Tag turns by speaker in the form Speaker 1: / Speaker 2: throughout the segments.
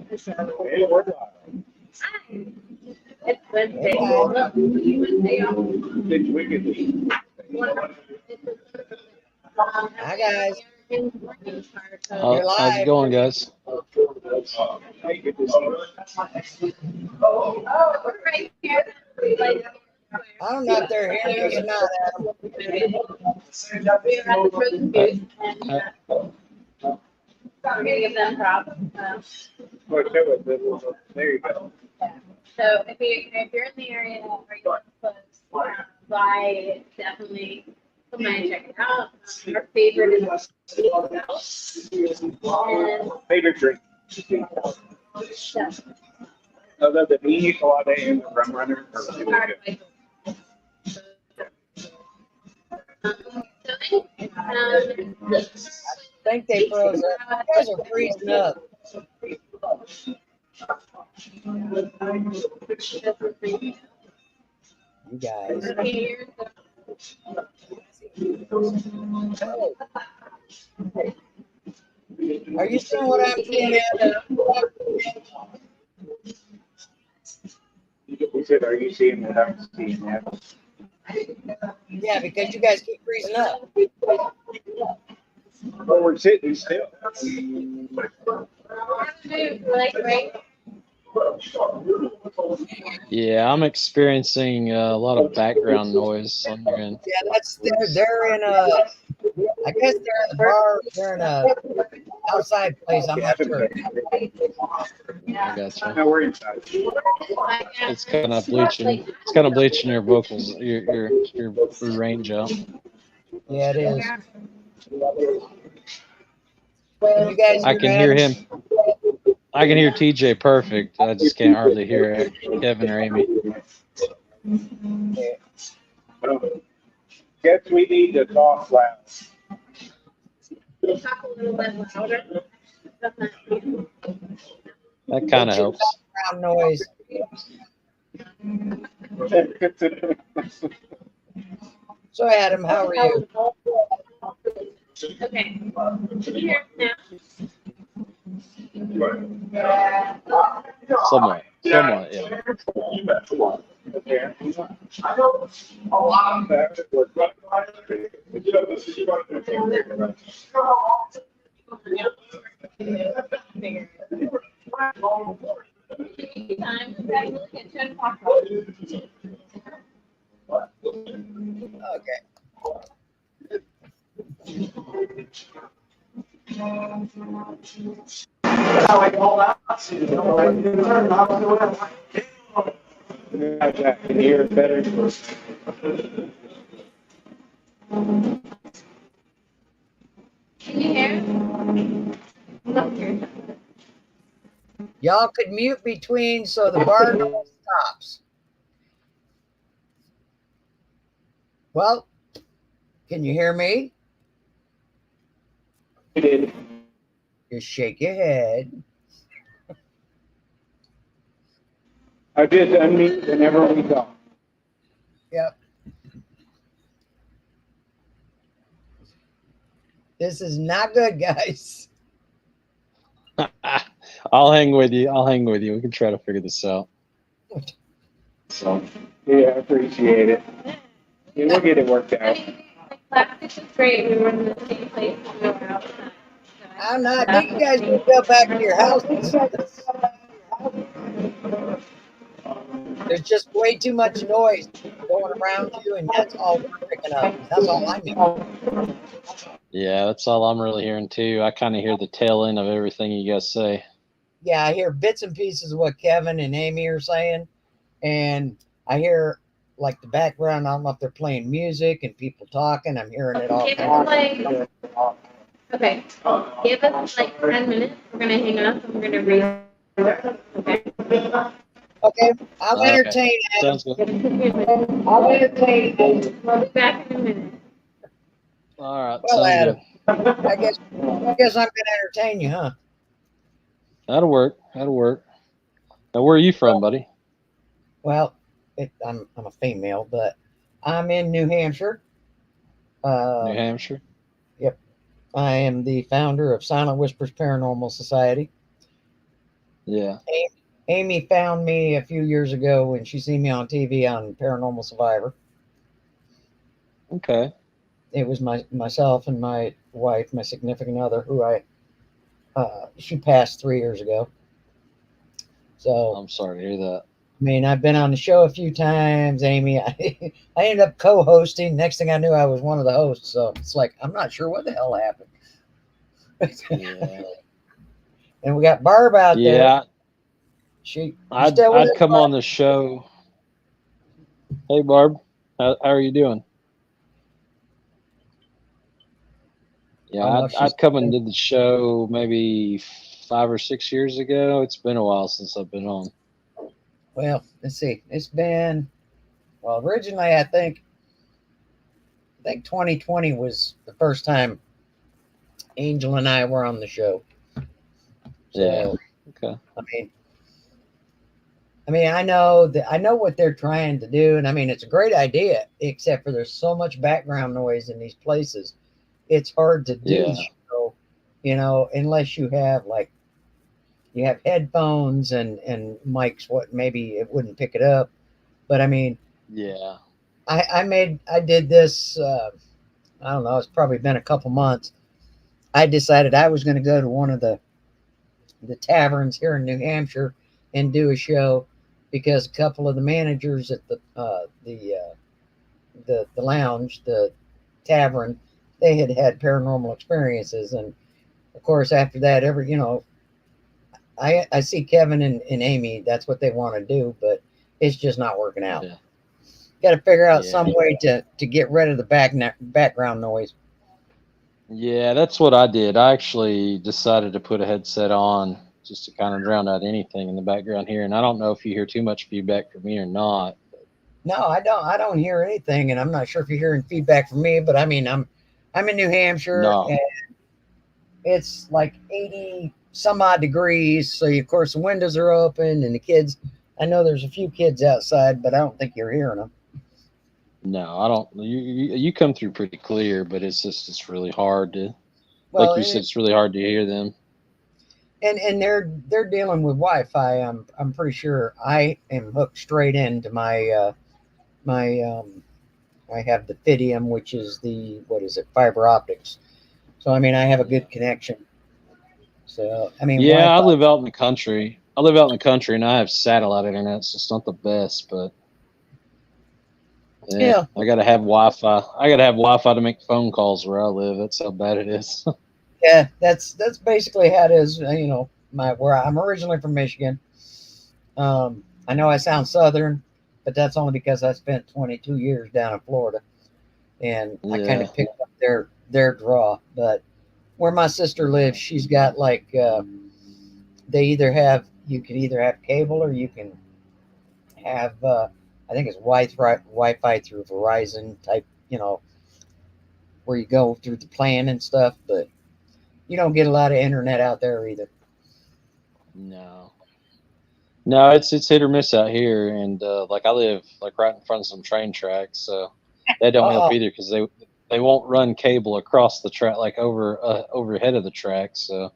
Speaker 1: Hey, we're live.
Speaker 2: It's Wednesday.
Speaker 1: It's wickedly.
Speaker 3: Hi guys.
Speaker 2: You're
Speaker 4: How's it going, guys?
Speaker 1: Hey, good to see you.
Speaker 2: right here.
Speaker 3: I don't know if they're hearing us or not, Adam.
Speaker 2: We're at the frozen food and we're gonna give them props.
Speaker 1: Well, show us. There you go.
Speaker 2: So if you're in the area or you want to close by, definitely come by and check it out. Our favorite is and
Speaker 1: Favorite drink.
Speaker 2: stuff.
Speaker 1: Other than me, colada and the rum runner are really good.
Speaker 3: I think they froze up. You guys are freezing up. You guys. Oh. Are you seeing what I'm seeing, Adam?
Speaker 1: He said, are you seeing what I'm seeing now?
Speaker 3: Yeah, because you guys keep freezing up.
Speaker 1: Well, we're sitting still.
Speaker 4: Yeah, I'm experiencing a lot of background noise on your end.
Speaker 3: Yeah, they're in a. I guess they're in a bar. They're in a outside place. I'm not sure.
Speaker 4: I gotcha.
Speaker 1: No, we're inside.
Speaker 4: It's kind of bleaching. It's kind of bleaching your vocals, your range out.
Speaker 3: Yeah, it is. Can you guys
Speaker 4: I can hear
Speaker 3: Adam?
Speaker 4: him. I can hear TJ perfect. I just can't hardly hear Kevin or Amy.
Speaker 1: Guess we need to talk loud.
Speaker 2: Talk a little bit louder.
Speaker 4: That kind of helps.
Speaker 3: Background noise. So, Adam, how are you?
Speaker 2: Okay. Can you hear me
Speaker 4: Somewhat, yeah.
Speaker 1: Okay. I know a lot of that was
Speaker 3: Okay.
Speaker 1: I can hear it better.
Speaker 2: Can you hear?
Speaker 3: Y'all could mute between so the bar noise stops. Well, can you hear me?
Speaker 1: You did.
Speaker 3: Just shake your head.
Speaker 1: I just unmute whenever we go.
Speaker 3: Yep. This is not good, guys.
Speaker 4: I'll hang with you. We can try to figure this out.
Speaker 1: So, yeah, I appreciate it. Yeah, we'll get it worked out.
Speaker 2: This is great. We were in the same place when we were outside.
Speaker 3: I'm not. I think you guys need to go back to your houses. There's just way too much noise going around you, and that's all we're picking up. That's all I mean.
Speaker 4: Yeah, that's all I'm really hearing too. I kind of hear the tail end of everything you guys say.
Speaker 3: Yeah, I hear bits and pieces of what Kevin and Amy are saying, and I hear like the background. I don't know if they're playing music and people talking. I'm hearing it all.
Speaker 2: Okay, give us like 10 minutes. We're gonna hang up and we're gonna read. Okay.
Speaker 3: Okay, I'll entertain.
Speaker 4: Sounds good.
Speaker 3: I'll entertain.
Speaker 2: We'll be back in a minute.
Speaker 4: All right.
Speaker 3: Well,
Speaker 4: Sounds
Speaker 3: Adam,
Speaker 4: good.
Speaker 3: I guess I'm gonna entertain you, huh?
Speaker 4: That'll work. Now, where are you from, buddy?
Speaker 3: Well, I'm a female, but I'm in New Hampshire.
Speaker 4: New Hampshire.
Speaker 3: Yep. I am the founder of Silent Whispers Paranormal Society.
Speaker 4: Yeah.
Speaker 3: Amy found me a few years ago when she seen me on TV on Paranormal Survivor.
Speaker 4: Okay.
Speaker 3: It was myself and my wife, my significant other, who she passed 3 years ago. So
Speaker 4: I'm sorry to hear that.
Speaker 3: I mean, I've been on the show a few times, Amy. I ended up co-hosting. Next thing I knew, I was one of the hosts. So it's like I'm not sure what the hell happened.
Speaker 4: Yeah.
Speaker 3: And we got Barb out there.
Speaker 4: Yeah.
Speaker 3: You still with
Speaker 4: I'd
Speaker 3: us,
Speaker 4: come
Speaker 3: Barb?
Speaker 4: on the show. Hey, Barb. How are you doing?
Speaker 3: I
Speaker 4: Yeah,
Speaker 3: don't know if she's.
Speaker 4: I'd come and did the show maybe 5 or 6 years ago. It's been a while since I've been on.
Speaker 3: Well, let's see. It's been originally I think 2020 was the first time Angel and I were on the show.
Speaker 4: Yeah.
Speaker 3: So
Speaker 4: Okay.
Speaker 3: I mean, I know what they're trying to do, and I mean it's a great idea, except for there's so much background noise in these places. It's hard to do the
Speaker 4: Yeah.
Speaker 3: show, unless you have headphones and mics. What maybe it wouldn't pick it up, but I mean,
Speaker 4: Yeah.
Speaker 3: I did this. I don't know. It's probably been a couple months. I decided I was going to go to one of the taverns here in New Hampshire and do a show because a couple of the managers at the lounge, the tavern, they had paranormal experiences, and of course after that, I see Kevin and Amy. That's what they want to do, but it's just not working out.
Speaker 4: Yeah.
Speaker 3: Got to figure out
Speaker 4: Yeah.
Speaker 3: some way to get rid of the background noise.
Speaker 4: Yeah, that's what I did. I actually decided to put a headset on just to kind of drown out anything in the background here. And I don't know if you hear too much feedback from me or not.
Speaker 3: No, I don't. I don't hear anything, and I'm not sure if you're hearing feedback from me. But I mean, I'm in New Hampshire,
Speaker 4: No.
Speaker 3: and it's like 80 some odd degrees. So of course the windows are open, and the kids. I know there's a few kids outside, but I don't think you're hearing them.
Speaker 4: No, I don't. You come through pretty clear, but it's really hard to,
Speaker 3: Well,
Speaker 4: like you said, it's really hard to hear them.
Speaker 3: and they're dealing with Wi-Fi. I'm pretty sure I am hooked straight into my I have the Fidium, which is the what is it, fiber optics. So I mean I have a
Speaker 4: Yeah.
Speaker 3: good connection. So I mean
Speaker 4: Yeah, I
Speaker 3: Wi-Fi.
Speaker 4: live out in the country. I live out in the country, and I have satellite internet, so it's not the best, but yeah,
Speaker 3: Yeah,
Speaker 4: I gotta have Wi-Fi. I gotta have Wi-Fi to make phone calls where I live. That's how bad it is.
Speaker 3: yeah. That's basically how it is. My where I'm originally from Michigan. I know I sound southern, but that's only because I spent 22 years down in Florida, and I kind
Speaker 4: Yeah,
Speaker 3: of picked up their draw. But where my sister lives, she's got they either have you can either have cable or you can have I think it's Wi-Fi through Verizon type, where you go through the plan and stuff. But you don't get a lot of internet out there either.
Speaker 4: no, no, it's hit or miss out here, and like I live like right in front of some train tracks, so that don't help
Speaker 3: Oh,
Speaker 4: either because they won't run cable across the track like overhead of the track, so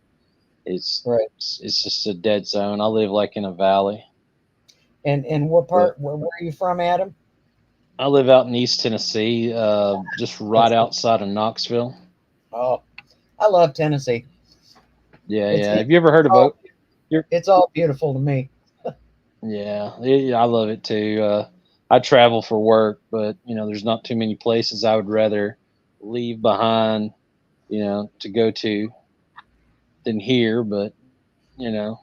Speaker 4: it's
Speaker 3: right.
Speaker 4: it's just a dead zone. I live like in a valley.
Speaker 3: And what
Speaker 4: But
Speaker 3: part? Where are you from, Adam?
Speaker 4: I live out in East Tennessee, just right
Speaker 3: That's
Speaker 4: outside of Knoxville.
Speaker 3: oh, I love Tennessee.
Speaker 4: Yeah,
Speaker 3: It's
Speaker 4: yeah.
Speaker 3: it's
Speaker 4: Have you ever heard of
Speaker 3: all
Speaker 4: Oak? You're,
Speaker 3: it's all beautiful to me.
Speaker 4: yeah, I love it too. I travel for work, but there's not too many places I would rather leave behind, to go to than here. But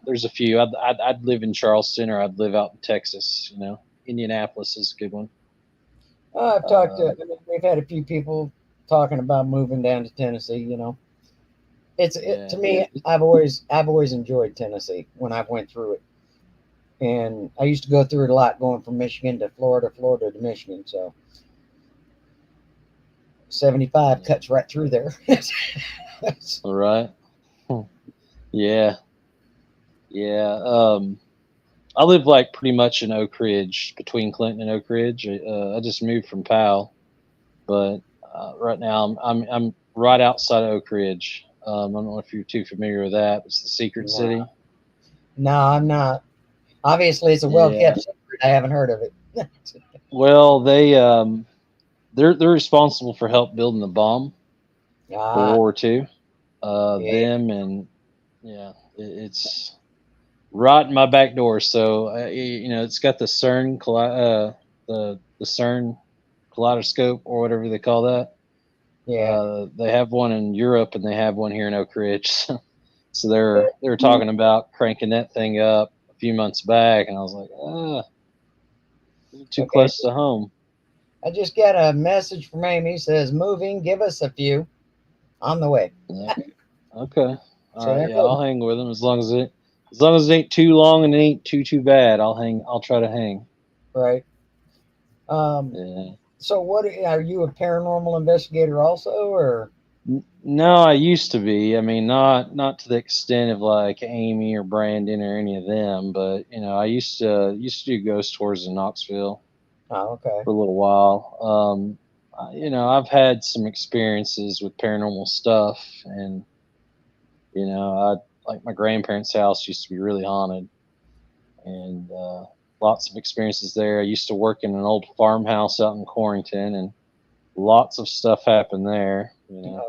Speaker 4: there's a few. I'd live in Charleston, or I'd live out in Texas. Indianapolis is a good one.
Speaker 3: I've talked to.
Speaker 4: Um,
Speaker 3: I mean, we've had a few people talking about moving down to Tennessee. To
Speaker 4: yeah,
Speaker 3: me. I've always enjoyed Tennessee when I went through it, and I used to go through it a lot, going from Michigan to Florida, Florida to Michigan. So 75
Speaker 4: yeah.
Speaker 3: cuts right through there.
Speaker 4: All right. Hmm. Yeah, yeah. I live like pretty much in Oak Ridge, between Clinton and Oak Ridge. I just moved from Powell, but right now I'm right outside of Oak Ridge. I don't know if you're too familiar with that. It's the Secret
Speaker 3: Nah,
Speaker 4: City.
Speaker 3: No, I'm not. Obviously, it's a well
Speaker 4: Yeah.
Speaker 3: kept secret. I haven't heard of it.
Speaker 4: Well, they're responsible for help building the bomb for World
Speaker 3: Ah,
Speaker 4: War II.
Speaker 3: yeah.
Speaker 4: Them and yeah, it's right in my back door. So it's got the the CERN kaleidoscope or whatever they call that.
Speaker 3: Yeah.
Speaker 4: They have one in Europe and they have one here in Oak Ridge. So they were talking about cranking that thing up a few months back, and I was like, too
Speaker 3: Okay.
Speaker 4: close to home.
Speaker 3: I just got a message from Amy. Says moving. Give us a few on the way.
Speaker 4: Yeah. Okay. All
Speaker 3: So
Speaker 4: right.
Speaker 3: they're
Speaker 4: Yeah,
Speaker 3: good,
Speaker 4: I'll hang with them as long as it ain't too long and it ain't too bad. I'll hang. I'll try to hang.
Speaker 3: right? Um.
Speaker 4: Yeah.
Speaker 3: So what are you a paranormal investigator also, or
Speaker 4: No, I used to be. I mean, not to the extent of like Amy or Brandon or any of them, but I used to do ghost tours in Knoxville
Speaker 3: oh, okay,
Speaker 4: for a little while. I've had some experiences with paranormal stuff, and I like my grandparents' house used to be really haunted, and lots of experiences there. I used to work in an old farmhouse out in Corrington, and lots of stuff happened there.
Speaker 3: and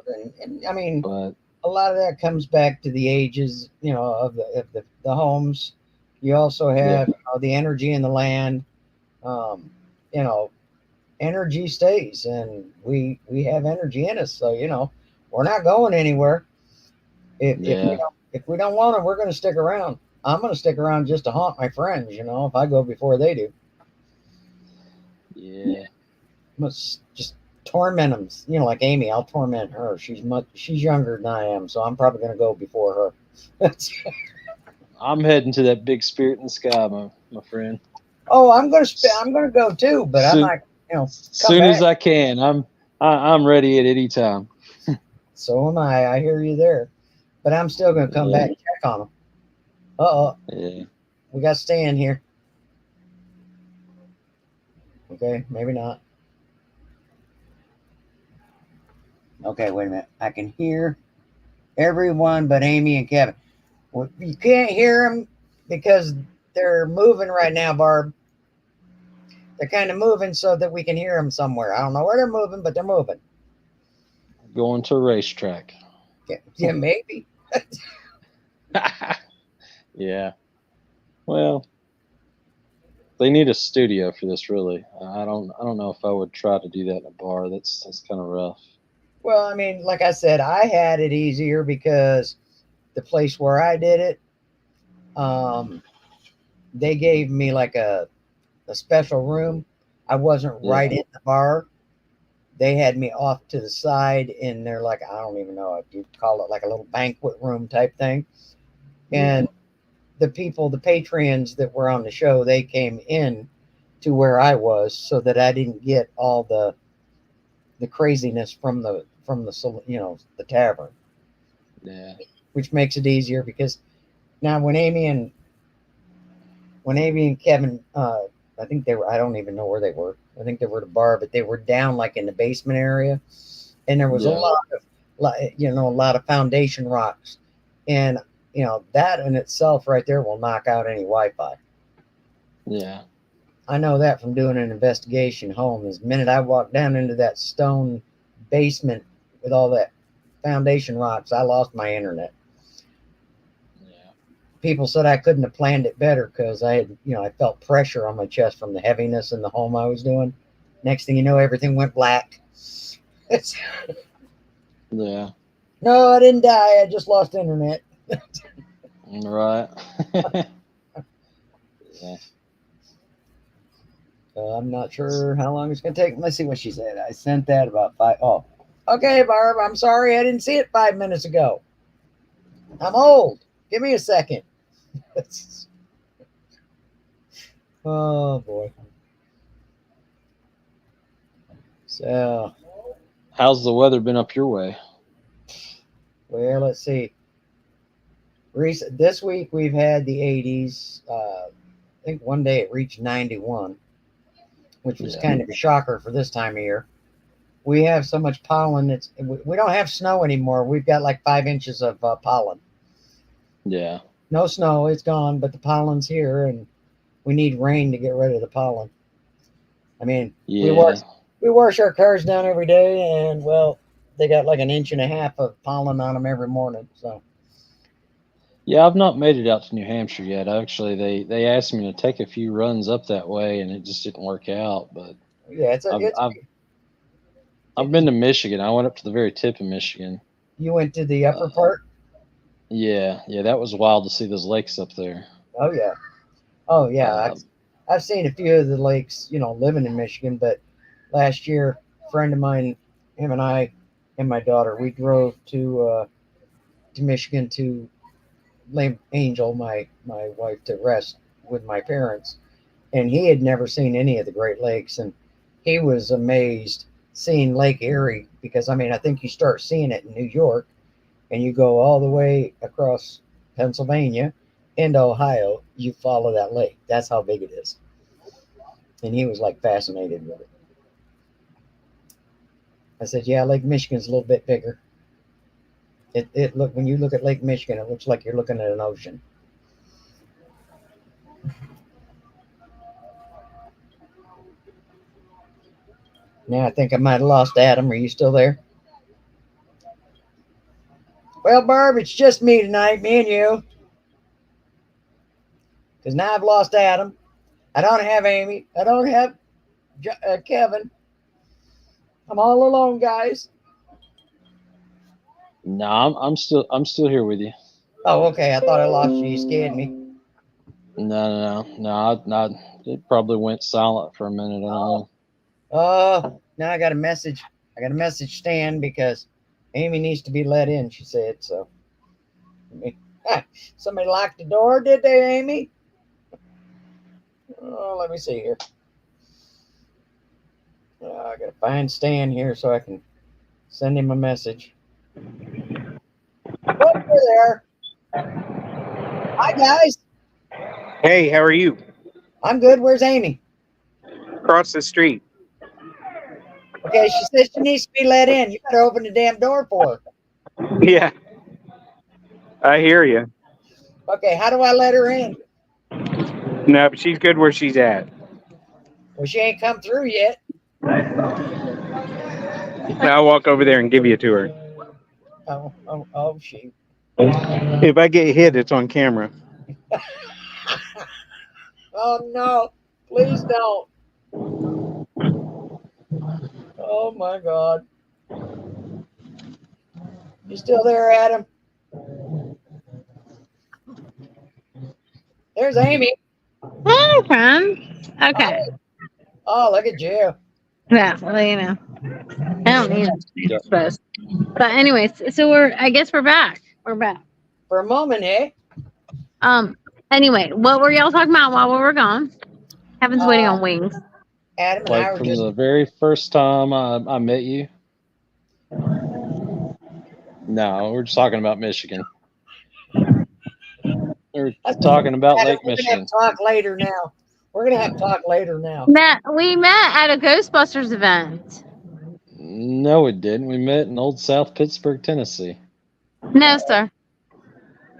Speaker 3: I mean,
Speaker 4: But
Speaker 3: a lot of that comes back to the ages, of the homes. You also
Speaker 4: yeah,
Speaker 3: have the energy in the land. Um, you know, energy stays, and we have energy in us, so we're not going anywhere.
Speaker 4: yeah,
Speaker 3: If we don't want to, we're going to stick around. I'm going to stick around just to haunt my friends. If I go before they do,
Speaker 4: yeah.
Speaker 3: must just torment them. Like Amy, I'll torment her. She's younger than I am, so I'm probably going to go before her.
Speaker 4: I'm heading to that big spirit in the sky, my friend.
Speaker 3: Oh, I'm going to
Speaker 4: S-
Speaker 3: I'm going to go too, but I'm
Speaker 4: Soon,
Speaker 3: not. Come
Speaker 4: soon as
Speaker 3: back.
Speaker 4: I can. I'm ready at any time.
Speaker 3: So am I. I hear you there, but I'm still going to come
Speaker 4: Yeah,
Speaker 3: back and check on them. Uh oh,
Speaker 4: yeah.
Speaker 3: we got Stan here. Okay, maybe not. Okay, wait a minute. I can hear everyone but Amy and Kevin. Well, you can't hear them because they're moving right now, Barb. They're kind of moving so that we can hear them somewhere. I don't know where they're moving, but they're moving.
Speaker 4: Going to a racetrack.
Speaker 3: Yeah, yeah, maybe.
Speaker 4: Yeah. Well, they need a studio for this. Really, I don't know if I would try to do that in a bar. That's kind of rough.
Speaker 3: Well, I mean, like I said, I had it easier because the place where I did it, um, they gave me like a special room. I wasn't right
Speaker 4: Yeah,
Speaker 3: in the bar. They had me off to the side in their, like, I don't even know if you'd call it like a little banquet room type thing.
Speaker 4: yeah,
Speaker 3: And the people, the patrons that were on the show, they came in to where I was so that I didn't get all the craziness from the tavern,
Speaker 4: yeah,
Speaker 3: which makes it easier because now when Amy and Kevin, I think they were, I don't even know where they were. I think they were at a bar, but they were down like in the basement area, and there was a
Speaker 4: yeah,
Speaker 3: lot of foundation rocks, and that in itself right there will knock out any Wi-Fi.
Speaker 4: yeah,
Speaker 3: I know that from doing an investigation home. Is the minute I walked down into that stone basement with all that foundation rocks, I lost my internet.
Speaker 4: yeah.
Speaker 3: People said I couldn't have planned it better because I felt pressure on my chest from the heaviness in the home I was doing. Next thing you know, everything went black. It's,
Speaker 4: Yeah.
Speaker 3: no, I didn't die. I just lost internet.
Speaker 4: Right. Yeah.
Speaker 3: I'm not sure how long it's going to take. Let's see what she said. I sent that about five. Oh, okay, Barb. I'm sorry. I didn't see it 5 minutes ago. I'm old. Give me a second. Oh, boy. So,
Speaker 4: How's the weather been up your way?
Speaker 3: well, let's see. This week we've had the 80s. I think one day it reached 91, which was
Speaker 4: Yeah.
Speaker 3: kind of a shocker for this time of year. We have so much pollen. We don't have snow anymore. We've got like 5 inches of pollen.
Speaker 4: Yeah.
Speaker 3: No snow, it's gone, but the pollen's here, and we need rain to get rid of the pollen. I mean,
Speaker 4: Yeah.
Speaker 3: we wash our cars down every day, and well, they got like an inch and a half of pollen on them every morning. So
Speaker 4: Yeah, I've not made it out to New Hampshire yet. Actually, they asked me to take a few runs up that way, and it just didn't work out. But
Speaker 3: yeah,
Speaker 4: I've
Speaker 3: it's
Speaker 4: I've I've been to Michigan. I went up to the very tip of Michigan.
Speaker 3: you went to the upper
Speaker 4: Uh,
Speaker 3: part.
Speaker 4: yeah, that was wild to see those lakes up there.
Speaker 3: Oh yeah, oh yeah.
Speaker 4: Um,
Speaker 3: I've seen a few of the lakes, living in Michigan. But last year, a friend of mine, him and I, and my daughter, we drove to Michigan to lay Angel, my wife, to rest with my parents, and he had never seen any of the Great Lakes, and he was amazed seeing Lake Erie because I mean I think you start seeing it in New York, and you go all the way across Pennsylvania into Ohio, you follow that lake. That's how big it is, and he was like fascinated with it. I said, "Yeah, Lake Michigan's a little bit bigger. It look when you look at Lake Michigan, it looks like you're looking at an ocean." Now I think I might have lost Adam. Are you still there? Well, Barb, it's just me tonight, me and you. Because now I've lost Adam. I don't have Amy. I don't have Kevin. I'm all alone, guys.
Speaker 4: no, I'm still here with you.
Speaker 3: Oh, okay. I thought I lost you. You scared me.
Speaker 4: No. It probably went silent for a minute. I don't know.
Speaker 3: Now I got a message. I got a message, Stan, because Amy needs to be let in, she said. So, somebody locked the door, did they, Amy? Oh, let me see here. I got to find Stan here so I can send him a message. Oh, you're there. Hi, guys.
Speaker 1: Hey, how are you?
Speaker 3: I'm good. Where's Amy?
Speaker 1: Across the street.
Speaker 3: Okay, she says she needs to be let in. You better open the damn door for her.
Speaker 1: Yeah, I hear you.
Speaker 3: Okay, how do I let her in?
Speaker 1: No, but she's good where she's at.
Speaker 3: Well, she ain't come through yet.
Speaker 1: I'll walk over there and give you to her.
Speaker 3: Oh, shoot.
Speaker 1: If I get hit, it's on camera.
Speaker 3: Oh, no. Please don't. Oh, my God. You still there, Adam? There's Amy.
Speaker 2: Hey, friend. Okay.
Speaker 3: Oh, look at you.
Speaker 2: Yeah, well, I don't need
Speaker 4: Yeah.
Speaker 2: it, but anyways, so I guess we're back. We're back.
Speaker 3: For a moment, eh?
Speaker 2: Anyway, what were y'all talking about while we were gone? Kevin's waiting on wings.
Speaker 3: Adam and I
Speaker 4: Like
Speaker 3: were
Speaker 4: from
Speaker 3: just.
Speaker 4: the very first time I met you. No, we're just talking about Michigan. We're talking about
Speaker 3: Adam,
Speaker 4: Lake
Speaker 3: we're going to have
Speaker 4: Michigan.
Speaker 3: to talk later now. We're going to have to talk later now.
Speaker 2: We met at a Ghostbusters event.
Speaker 4: No, it didn't. We met in Old South Pittsburgh, Tennessee.
Speaker 2: No, sir.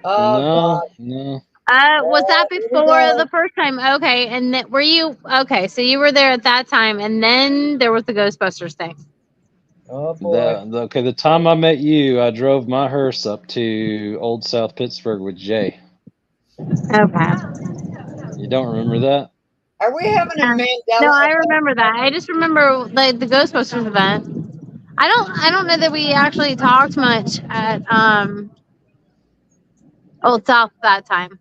Speaker 3: Oh, God.
Speaker 4: No.
Speaker 2: Was that
Speaker 3: Here we
Speaker 2: before
Speaker 3: go.
Speaker 2: the first time? Okay, and then were you okay? So you were there at that time, and then there was the Ghostbusters thing.
Speaker 3: Oh, boy.
Speaker 4: The time I met you, I drove my hearse up to Old South Pittsburgh with Jay.
Speaker 2: Okay.
Speaker 4: You don't remember that?
Speaker 3: Are we having a Mandela
Speaker 2: No, I
Speaker 3: Effect?
Speaker 2: remember that. I just remember the Ghostbusters event. I don't know that we actually talked much at Old South that time,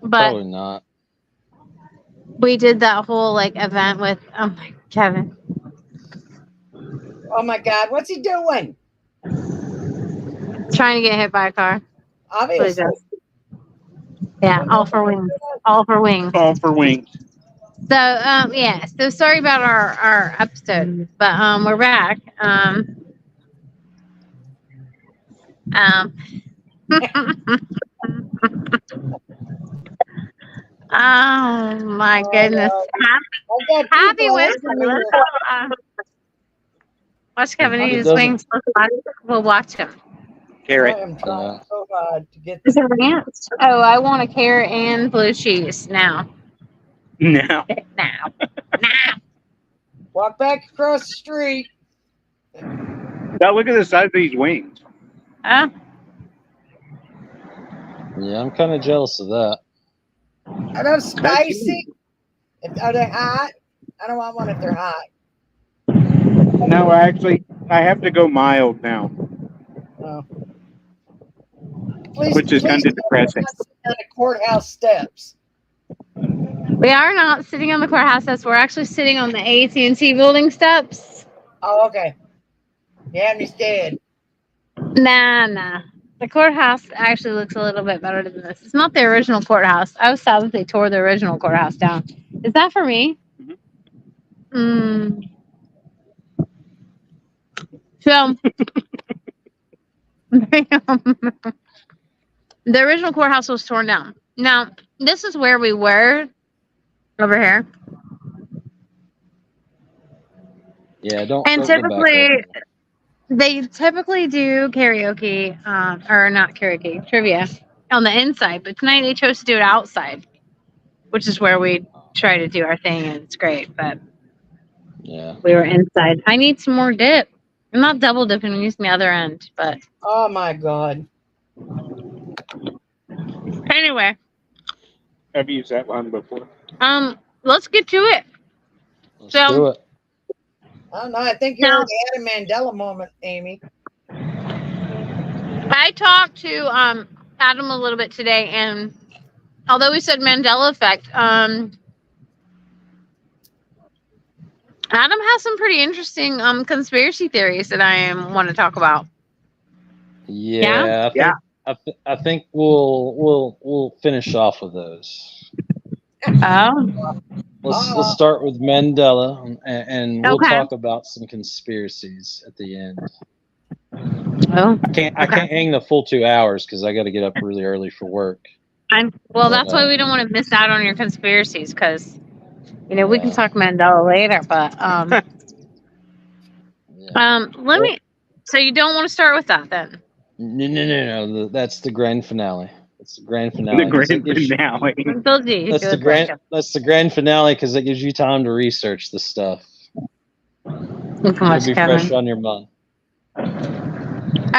Speaker 2: but
Speaker 4: Probably not.
Speaker 2: we did that whole like event with Kevin.
Speaker 3: Oh, my God. What's he doing?
Speaker 2: Trying to get hit by a car. That's what he
Speaker 3: Obviously.
Speaker 2: does. Yeah, all for wings. All for wings.
Speaker 1: All for wings.
Speaker 2: So yeah. So sorry about our episode, but we're back. Oh my goodness.
Speaker 3: I've got
Speaker 2: Happy
Speaker 3: people
Speaker 2: Wednesday.
Speaker 3: asking me
Speaker 2: Let's
Speaker 3: to-
Speaker 2: watch Kevin eat
Speaker 4: It
Speaker 2: his
Speaker 4: doesn't.
Speaker 2: wings. We'll watch him.
Speaker 1: Carrot.
Speaker 3: I am trying
Speaker 4: Yeah.
Speaker 3: so hard to get
Speaker 2: Is it ranch? Oh, I want a carrot and blue cheese now.
Speaker 1: No.
Speaker 2: Now.
Speaker 3: walk back across the street.
Speaker 1: Now look at the size of these wings.
Speaker 2: Huh?
Speaker 4: Yeah, I'm kind of jealous of that.
Speaker 3: Are those spicy? Are they hot? I don't want one if they're hot.
Speaker 1: No, actually, I have to go mild now,
Speaker 3: Oh. Please,
Speaker 1: which is
Speaker 3: please
Speaker 1: kind of
Speaker 3: tell me
Speaker 1: depressing.
Speaker 3: I'm not sitting on the courthouse steps.
Speaker 2: We are not sitting on the courthouse steps. We're actually sitting on the AT&T building steps.
Speaker 3: Oh, okay. You had me scared.
Speaker 2: Nah. The courthouse actually looks a little bit better than this. It's not the original courthouse. I was sad that they tore the original courthouse down. Is that for me? So, the original courthouse was torn down. Now, this is where we were over here.
Speaker 4: Yeah, don't
Speaker 2: And
Speaker 4: go back
Speaker 2: typically,
Speaker 4: up.
Speaker 2: they typically do karaoke, or not karaoke, trivia on the inside. But tonight they chose to do it outside, which is where we try to do our thing, and it's great. But
Speaker 4: Yeah.
Speaker 2: we were inside. I need some more dip. I'm not double dipping. I'm using the other end. But
Speaker 3: Oh my God.
Speaker 2: anyway,
Speaker 1: I've used that one before.
Speaker 2: let's get to it.
Speaker 4: Let's
Speaker 2: So-
Speaker 4: do it.
Speaker 3: I don't know. I think you
Speaker 2: No.
Speaker 3: already had a Mandela moment, Amy.
Speaker 2: I talked to Adam a little bit today, and although we said Mandela Effect, Adam has some pretty interesting conspiracy theories that I want to talk about.
Speaker 4: Yeah. I think we'll finish off with those.
Speaker 2: Oh,
Speaker 4: Let's start with Mandela, and we'll
Speaker 2: Okay.
Speaker 4: talk about some conspiracies at the end.
Speaker 2: well,
Speaker 4: I can't hang the full 2 hours because I got to get up really early for work.
Speaker 2: that's why we don't want to miss out on your conspiracies, because we can
Speaker 4: Yeah.
Speaker 2: talk Mandela later. But
Speaker 4: Yeah.
Speaker 2: let me. So you don't want to start with that then?
Speaker 4: No. That's the grand finale. It's the grand finale.
Speaker 1: The
Speaker 4: 'cause
Speaker 1: grand
Speaker 4: it gives you-
Speaker 1: finale.
Speaker 2: I told you.
Speaker 4: That's the grand finale because it gives you time to research the stuff.
Speaker 2: Look how
Speaker 4: It'll
Speaker 2: much
Speaker 4: be
Speaker 2: Kevin.
Speaker 4: fresh on your mind.
Speaker 2: All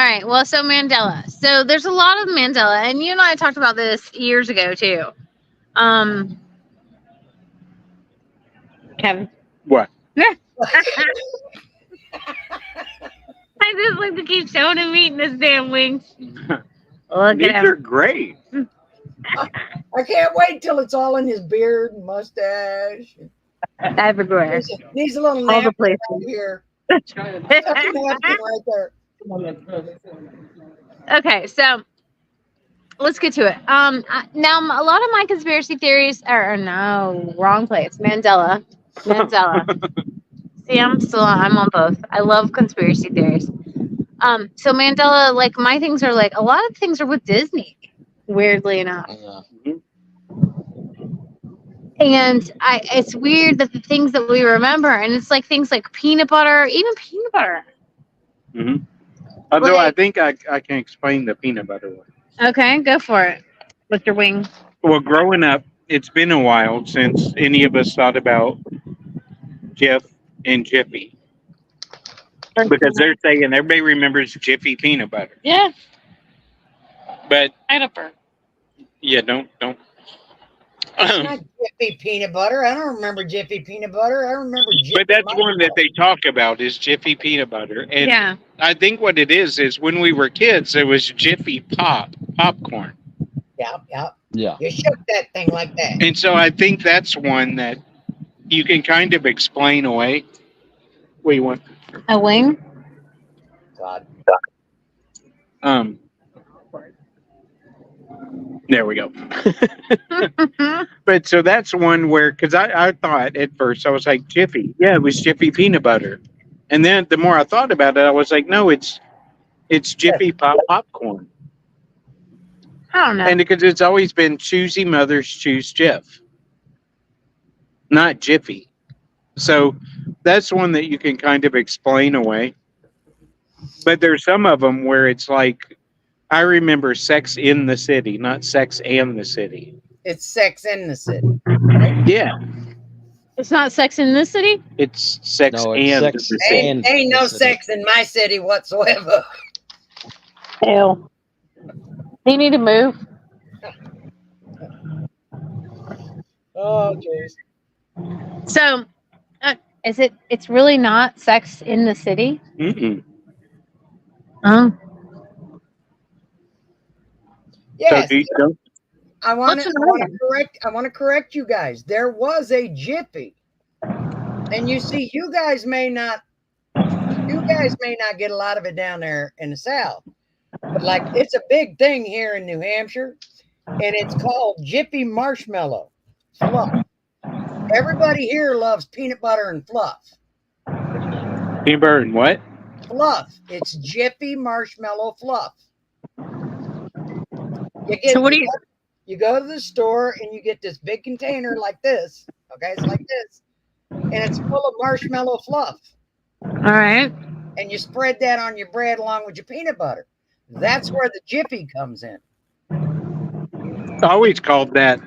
Speaker 2: right. Well, so Mandela. So there's a lot of Mandela, and you and I talked about this years ago too. Kevin.
Speaker 1: What?
Speaker 2: I just like to keep showing him eating this damn wing. Look
Speaker 1: These
Speaker 2: at
Speaker 1: are
Speaker 2: him.
Speaker 1: great.
Speaker 3: I can't wait till it's all in his beard and mustache.
Speaker 2: Everywhere.
Speaker 3: Needs a little
Speaker 2: All the
Speaker 3: napkin
Speaker 2: places.
Speaker 3: right here. Tuck a napkin right there.
Speaker 2: Okay, so let's get to it. Now a lot of my conspiracy theories are no, wrong place. Mandela. See, I'm on both. I love conspiracy theories. So Mandela, like my things are like a lot of things are with Disney, weirdly enough.
Speaker 4: Yeah.
Speaker 2: And it's weird that the things that we remember, and it's like things like peanut butter, even peanut butter.
Speaker 1: Mm-hmm. Although I
Speaker 2: Like-
Speaker 1: think I can explain the peanut butter one.
Speaker 2: Okay, go for it. With your wing.
Speaker 1: Well, growing up, it's been a while since any of us thought about Jeff and Jiffy. Because they're saying everybody remembers Jiffy peanut butter.
Speaker 2: Yeah,
Speaker 1: But
Speaker 2: pineapple.
Speaker 1: yeah, don't.
Speaker 3: It's not Jiffy peanut butter. I don't remember Jiffy peanut butter. I remember Jiffy.
Speaker 1: But that's one that they talk about is Jiffy peanut butter. And
Speaker 2: Yeah.
Speaker 1: I think what it is when we were kids, it was Jiffy popcorn.
Speaker 3: Yeah. You shook that thing like that.
Speaker 1: And so I think that's one that you can kind of explain away. What do you want?
Speaker 2: A wing?
Speaker 3: God.
Speaker 1: There we go. But so that's one where, because I thought at first, I was like, Jiffy. Yeah, it was Jiffy peanut butter. And then the more I thought about it, I was like, no, it's Jiffy popcorn.
Speaker 2: I don't know.
Speaker 1: And because it's always been choosy mothers choose Jeff, not Jiffy. So that's one that you can kind of explain away. But there's some of them where it's like I remember Sex in the City, not Sex and the City.
Speaker 3: It's Sex in the City.
Speaker 1: Yeah,
Speaker 2: It's not Sex in the City.
Speaker 1: it's Sex
Speaker 4: No, it's
Speaker 1: and
Speaker 4: Sex
Speaker 1: the City.
Speaker 4: and
Speaker 3: Ain't
Speaker 4: the
Speaker 3: no
Speaker 4: City.
Speaker 3: sex in my city whatsoever.
Speaker 2: Ew. Do you need to move?
Speaker 3: Oh, jeez.
Speaker 2: So, is it? It's really not Sex in the City.
Speaker 1: Mm-mm.
Speaker 2: Oh,
Speaker 1: So
Speaker 3: Yes,
Speaker 1: do you, don't,
Speaker 3: I want
Speaker 2: what's
Speaker 3: to.
Speaker 2: another one?
Speaker 3: I want to correct you guys. There was a Jiffy, and you see, you guys may not get a lot of it down there in the South, but like it's a big thing here in New Hampshire, and it's called Jiffy Marshmallow Fluff. Everybody here loves peanut butter and fluff.
Speaker 1: peanut butter and what?
Speaker 3: Fluff. It's Jiffy Marshmallow Fluff.
Speaker 2: So what do you?
Speaker 3: You go to the store and you get this big container like this. Okay, it's like this, and it's full of marshmallow fluff.
Speaker 2: All right.
Speaker 3: And you spread that on your bread along with your peanut butter. That's where the Jiffy comes in.
Speaker 1: I always called that.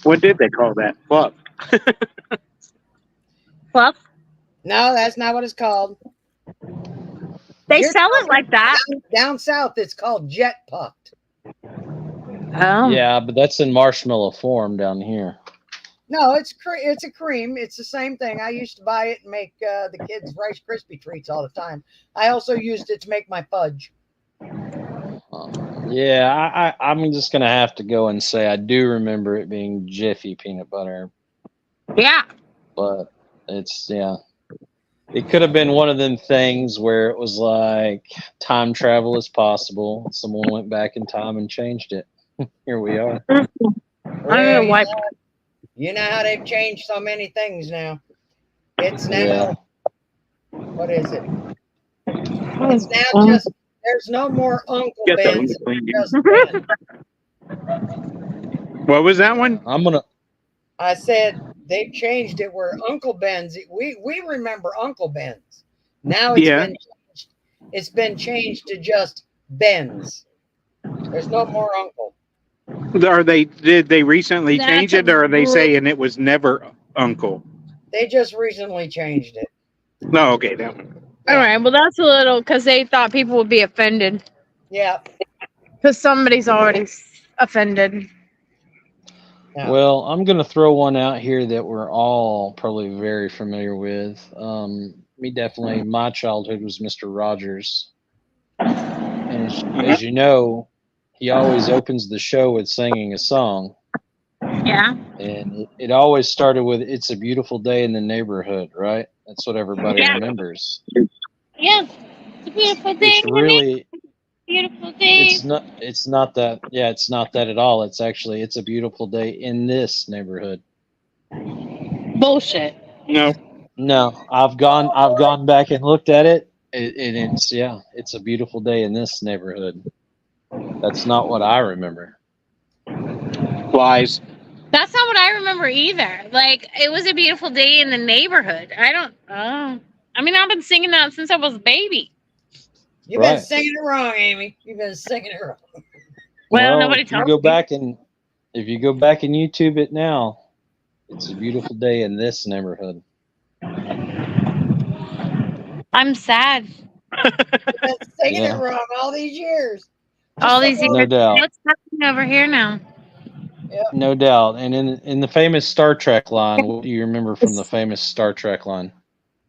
Speaker 1: What did they call that? Fluff.
Speaker 2: Fluff.
Speaker 3: No, that's not what it's called.
Speaker 2: They
Speaker 3: You're
Speaker 2: sell it like that.
Speaker 3: Down south, it's called jet puffed.
Speaker 2: Oh.
Speaker 4: Yeah, but that's in marshmallow form down here.
Speaker 3: No, it's a cream. It's the same thing. I used to buy it and make the kids Rice Krispie treats all the time. I also used it to make my fudge.
Speaker 4: Yeah, I'm just gonna have to go and say I do remember it being Jiffy peanut butter,
Speaker 2: Yeah.
Speaker 4: but it's It could have been one of them things where it was like time travel is possible. Someone went back in time and changed it. Here we are.
Speaker 2: I don't know why.
Speaker 3: You know how they've changed so many things now. It's now,
Speaker 4: Yeah.
Speaker 3: what is it? It's now just, there's no more Uncle
Speaker 1: Get that
Speaker 3: Ben's.
Speaker 1: one
Speaker 3: It's
Speaker 1: cleaned.
Speaker 3: just Ben.
Speaker 1: What was that one?
Speaker 4: I'm gonna
Speaker 3: I said they've changed it where Uncle Ben's. We remember Uncle Ben's. Now it's
Speaker 1: Yeah.
Speaker 3: been changed. It's been changed to just Ben's. There's no more Uncle.
Speaker 1: Did they recently
Speaker 2: That's
Speaker 1: change it, or are they
Speaker 2: great.
Speaker 1: saying it was never Uncle?
Speaker 3: They just recently changed it.
Speaker 1: No, okay, that one.
Speaker 2: All right. Well, that's a little because they thought people would be offended
Speaker 3: Yeah.
Speaker 2: because somebody's already offended.
Speaker 3: Yeah.
Speaker 4: Well, I'm gonna throw one out here that we're all probably very familiar with. Me definitely. My childhood was Mr. Rogers, and as you know, he always opens the show with singing a song.
Speaker 2: Yeah.
Speaker 4: And it always started with "It's a Beautiful Day in the Neighborhood," right? That's what everybody
Speaker 2: Yeah.
Speaker 4: remembers.
Speaker 2: Yeah. It's a beautiful day.
Speaker 4: It's really,
Speaker 2: Beautiful day.
Speaker 4: it's not that. Yeah, it's not that at all. It's actually, it's a beautiful day in this neighborhood.
Speaker 2: Bullshit.
Speaker 1: No.
Speaker 4: No, I've gone back and looked at it. It's a beautiful day in this neighborhood. That's not what I remember.
Speaker 1: Lies.
Speaker 2: That's not what I remember either. Like, it was a beautiful day in the neighborhood. I don't. Oh. I mean, I've been singing that since I was a baby.
Speaker 3: You've been
Speaker 4: Right.
Speaker 3: singing it wrong, Amy. You've been singing it wrong.
Speaker 2: Well, nobody
Speaker 4: if you
Speaker 2: tells
Speaker 4: go
Speaker 2: me.
Speaker 4: back and if you go back and YouTube it now, it's a beautiful day in this neighborhood.
Speaker 2: I'm sad.
Speaker 3: You've been singing
Speaker 4: Yeah.
Speaker 3: it wrong all these years.
Speaker 2: All these
Speaker 4: No
Speaker 2: years.
Speaker 4: doubt.
Speaker 2: What's happening over here now?
Speaker 4: No doubt. And in the famous Star Trek line, what do you remember from the famous Star Trek line?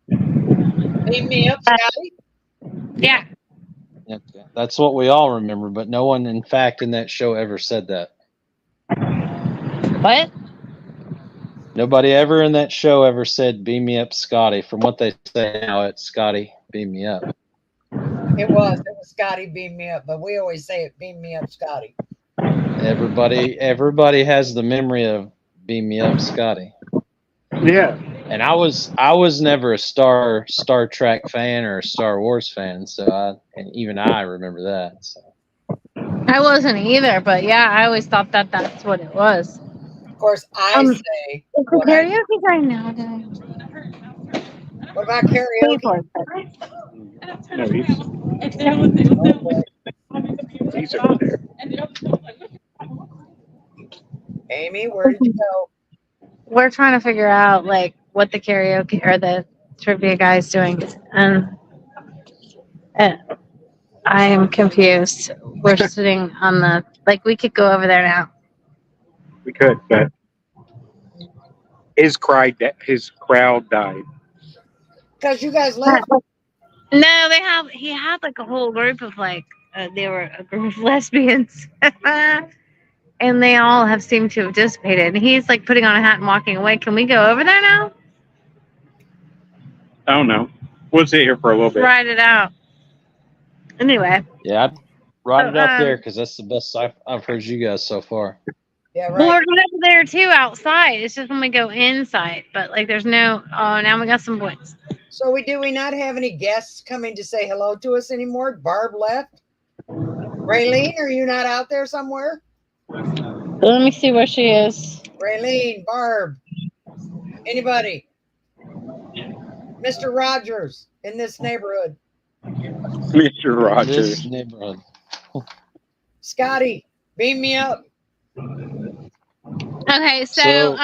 Speaker 3: Beam me up, Scotty.
Speaker 2: Yeah.
Speaker 4: Yep. That's what we all remember, but no one, in fact, in that show ever said that.
Speaker 2: What?
Speaker 4: Nobody ever in that show ever said, "Beam me up, Scotty." From what they say now, it's "Scotty, beam me up."
Speaker 3: It was Scotty beam me up, but we always say it, beam me up, Scotty.
Speaker 4: Everybody has the memory of "Beam me up, Scotty."
Speaker 1: Yeah.
Speaker 4: And I was never a Star Trek fan or a Star Wars fan, so even I remember that. So.
Speaker 2: I wasn't either, but yeah, I always thought that that's what it was.
Speaker 3: Of course, I say.
Speaker 2: Is the karaoke right now, guys?
Speaker 3: What about karaoke?
Speaker 1: No, he's, Amy's over there.
Speaker 3: Amy, where did you go?
Speaker 2: We're trying to figure out like what the karaoke or the trivia guy's doing, and uh, I am confused. We're sitting on the like we could go over there now.
Speaker 1: We could, but his crowd died.
Speaker 3: Because you guys left.
Speaker 2: No, he had like a whole group of like they were a group of lesbians. And they all have seemed to have dissipated. And he's like putting on a hat and walking away. Can we go over there now?
Speaker 1: I don't know. We'll sit here for a little bit.
Speaker 2: Ride it out. Anyway.
Speaker 4: Yeah, I'd ride
Speaker 2: So,
Speaker 4: it up there because that's the best I've heard you guys so far.
Speaker 3: Yeah,
Speaker 2: Well, we're
Speaker 3: right.
Speaker 2: going over there too outside. It's just when we go inside. But like there's no now we got some boys.
Speaker 3: So do we not have any guests coming to say hello to us anymore? Barb left. Raylene, are you not out there somewhere?
Speaker 2: Let me see where she is.
Speaker 3: Raylene, Barb, anybody? Mr. Rogers in this neighborhood.
Speaker 1: Mr. Rogers.
Speaker 4: This neighborhood.
Speaker 3: Scotty, beam me up.
Speaker 2: Okay, so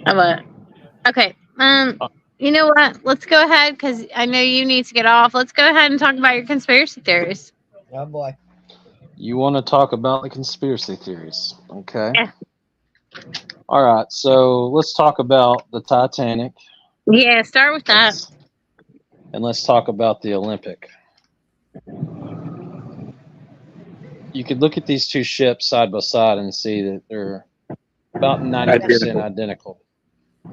Speaker 2: what? Okay. You know what? Let's go ahead because I know you need to get off. Let's go ahead and talk about your conspiracy theories.
Speaker 3: Oh boy.
Speaker 4: You want to talk about the conspiracy theories? Okay.
Speaker 2: Yeah.
Speaker 4: All right. So let's talk about the Titanic.
Speaker 2: Yeah, start with that.
Speaker 4: And let's talk about the Olympic. You could look at these two ships side by side and see that they're about 90% identical.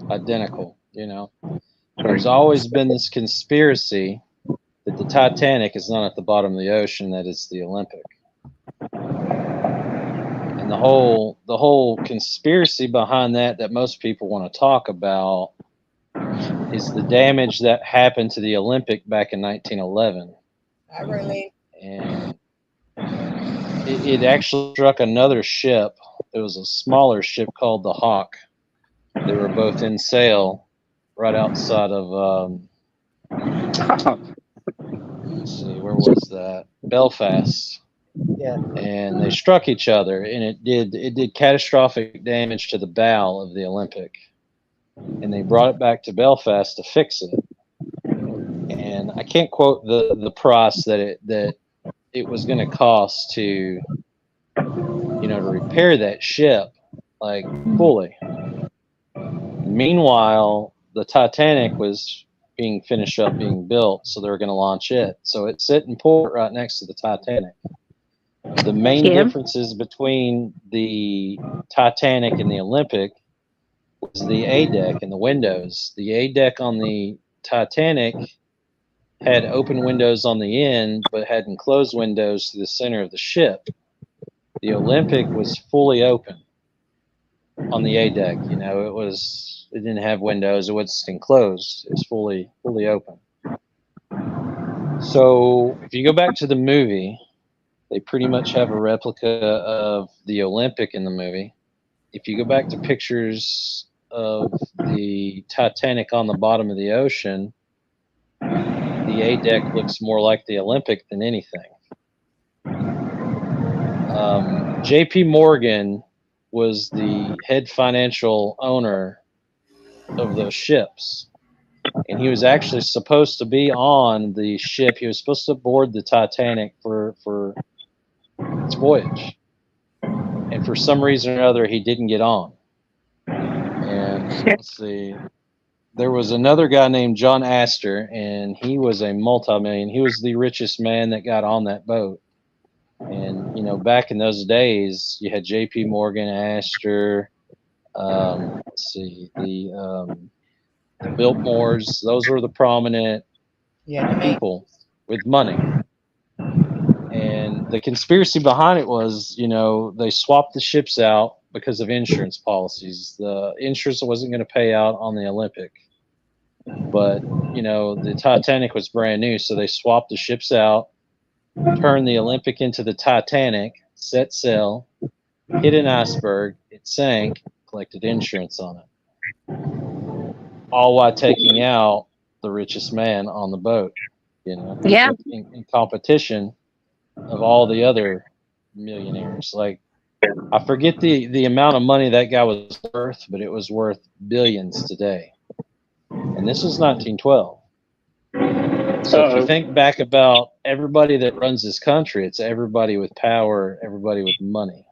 Speaker 4: Identical, you know. There's always been this conspiracy that the Titanic is not at the bottom of the ocean, that it's the Olympic. And the whole conspiracy behind that most people want to talk about is the damage that happened to the Olympic back in 1911.
Speaker 3: Hi, Raylene.
Speaker 4: And it actually struck another ship. It was a smaller ship called the Hawk. They were both in sail right outside of let's see, where was that? Belfast.
Speaker 3: Yeah.
Speaker 4: And they struck each other, and it did catastrophic damage to the bow of the Olympic. And they brought it back to Belfast to fix it. And I can't quote the price that it was going to cost to to repair that ship like fully. Meanwhile, the Titanic was being built, so they were going to launch it. So it's sitting in port right next to the Titanic. The main differences between the Titanic and the Olympic was the A deck and the windows. The A deck on the Titanic had open windows on the end, but had enclosed windows to the center of the ship. The Olympic was fully open on the A deck. It didn't have windows. It was enclosed. It was fully open. So if you go back to the movie, they pretty much have a replica of the Olympic in the movie. If you go back to pictures of the Titanic on the bottom of the ocean, the A deck looks more like the Olympic than anything. J.P. Morgan was the head financial owner of those ships, and he was actually supposed to be on the ship. He was supposed to board the Titanic for its voyage, and for some reason or other, he didn't get on. And let's see, there was another guy named John Astor, and he was a multi-million. He was the richest man that got on that boat. And back in those days, you had J.P. Morgan, Astor. Let's see, the Biltmores. Those were the prominent people with money. And the conspiracy behind it was, they swapped the ships out because of insurance policies. The insurance wasn't going to pay out on the Olympic, but the Titanic was brand new, so they swapped the ships out, turned the Olympic into the Titanic, set sail, hit an iceberg, it sank, collected insurance on it, all while taking out the richest man on the boat. You know,
Speaker 2: Yeah.
Speaker 4: in competition of all the other millionaires. Like, I forget the amount of money that guy was worth, but it was worth billions today. And this was 1912. So if you
Speaker 1: Uh-oh.
Speaker 4: think back about everybody that runs this country, it's everybody with power, everybody with money.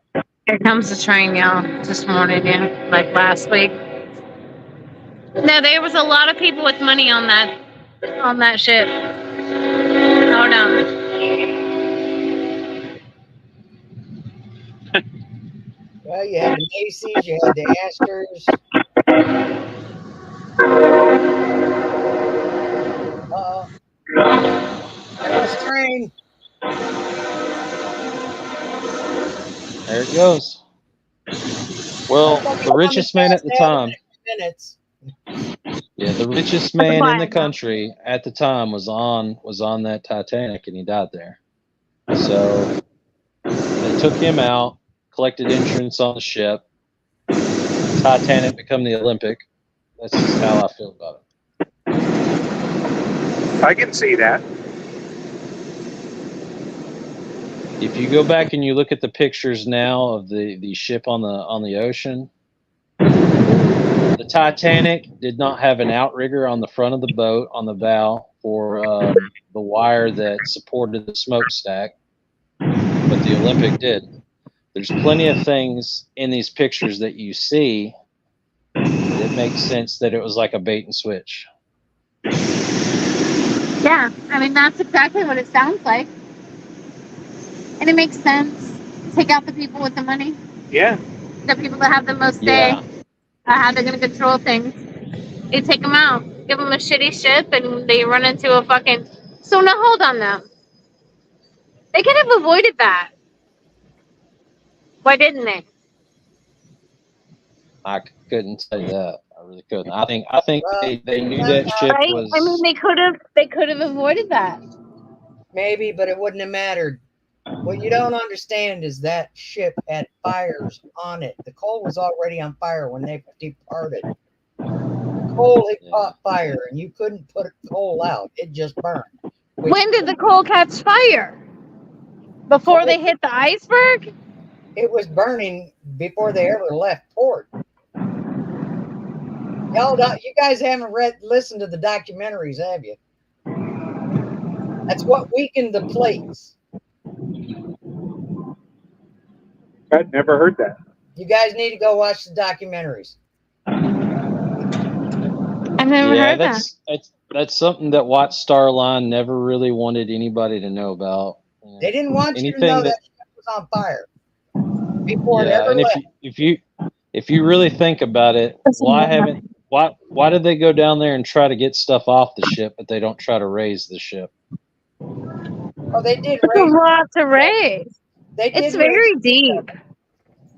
Speaker 2: Here comes the train, y'all. This morning, yeah, like last week. No, there was a lot of people with money on that ship. Oh no.
Speaker 3: Well, you had the Macy's, you had the Astors. There goes the train.
Speaker 4: There it goes. Well,
Speaker 3: It's gonna be
Speaker 4: the
Speaker 3: coming
Speaker 4: richest man at
Speaker 3: fast
Speaker 4: the
Speaker 3: now in the
Speaker 4: time,
Speaker 3: next few minutes.
Speaker 4: yeah, the richest
Speaker 2: At the
Speaker 4: man in the
Speaker 2: bottom, yeah.
Speaker 4: country at the time was on that Titanic, and he died there. So they took him out, collected insurance on the ship. Titanic become the Olympic. That's just how I feel about it.
Speaker 1: I can see that.
Speaker 4: If you go back and you look at the pictures now of the ship on the ocean, the Titanic did not have an outrigger on the front of the boat on the bow for the wire that supported the smokestack, but the Olympic did. There's plenty of things in these pictures that you see that makes sense that it was like a bait and switch.
Speaker 2: Yeah, I mean that's exactly what it sounds like, and it makes sense. Take out the people with the money,
Speaker 1: Yeah.
Speaker 2: the people that have the most say,
Speaker 4: Yeah,
Speaker 2: how they're gonna control things. You take them out, give them a shitty ship, and they run into a fucking. So now hold on now. They could have avoided that. Why didn't they?
Speaker 4: I couldn't tell you that. I really couldn't. I think
Speaker 3: Well,
Speaker 4: they knew that ship
Speaker 2: Right? I mean,
Speaker 4: was.
Speaker 2: they could have avoided that.
Speaker 3: maybe, but it wouldn't have mattered. What you don't understand is that ship had fires on it. The coal was already on fire when they departed. The coal had caught fire, and you couldn't put coal out. It just burned.
Speaker 2: When did the coal catch fire? Before they hit the iceberg?
Speaker 3: It was burning before they ever left port. You guys haven't listened to the documentaries, have you? That's what weakened the plates.
Speaker 1: I'd never heard that.
Speaker 3: You guys need to go watch the documentaries.
Speaker 2: I've never
Speaker 4: Yeah,
Speaker 2: heard that.
Speaker 4: that's something that Watch Starline never really wanted anybody to know about.
Speaker 3: They didn't want you to
Speaker 4: Anything
Speaker 3: know
Speaker 4: that,
Speaker 3: that ship was on fire before it
Speaker 4: yeah,
Speaker 3: ever
Speaker 4: and
Speaker 3: left.
Speaker 4: if you really think about it, why did they go down there and try to get stuff off the ship, but they don't try to raise the ship?
Speaker 3: Oh, they did
Speaker 2: It's a
Speaker 3: raise.
Speaker 2: lot to raise.
Speaker 3: They did
Speaker 2: It's very
Speaker 3: raise.
Speaker 2: deep.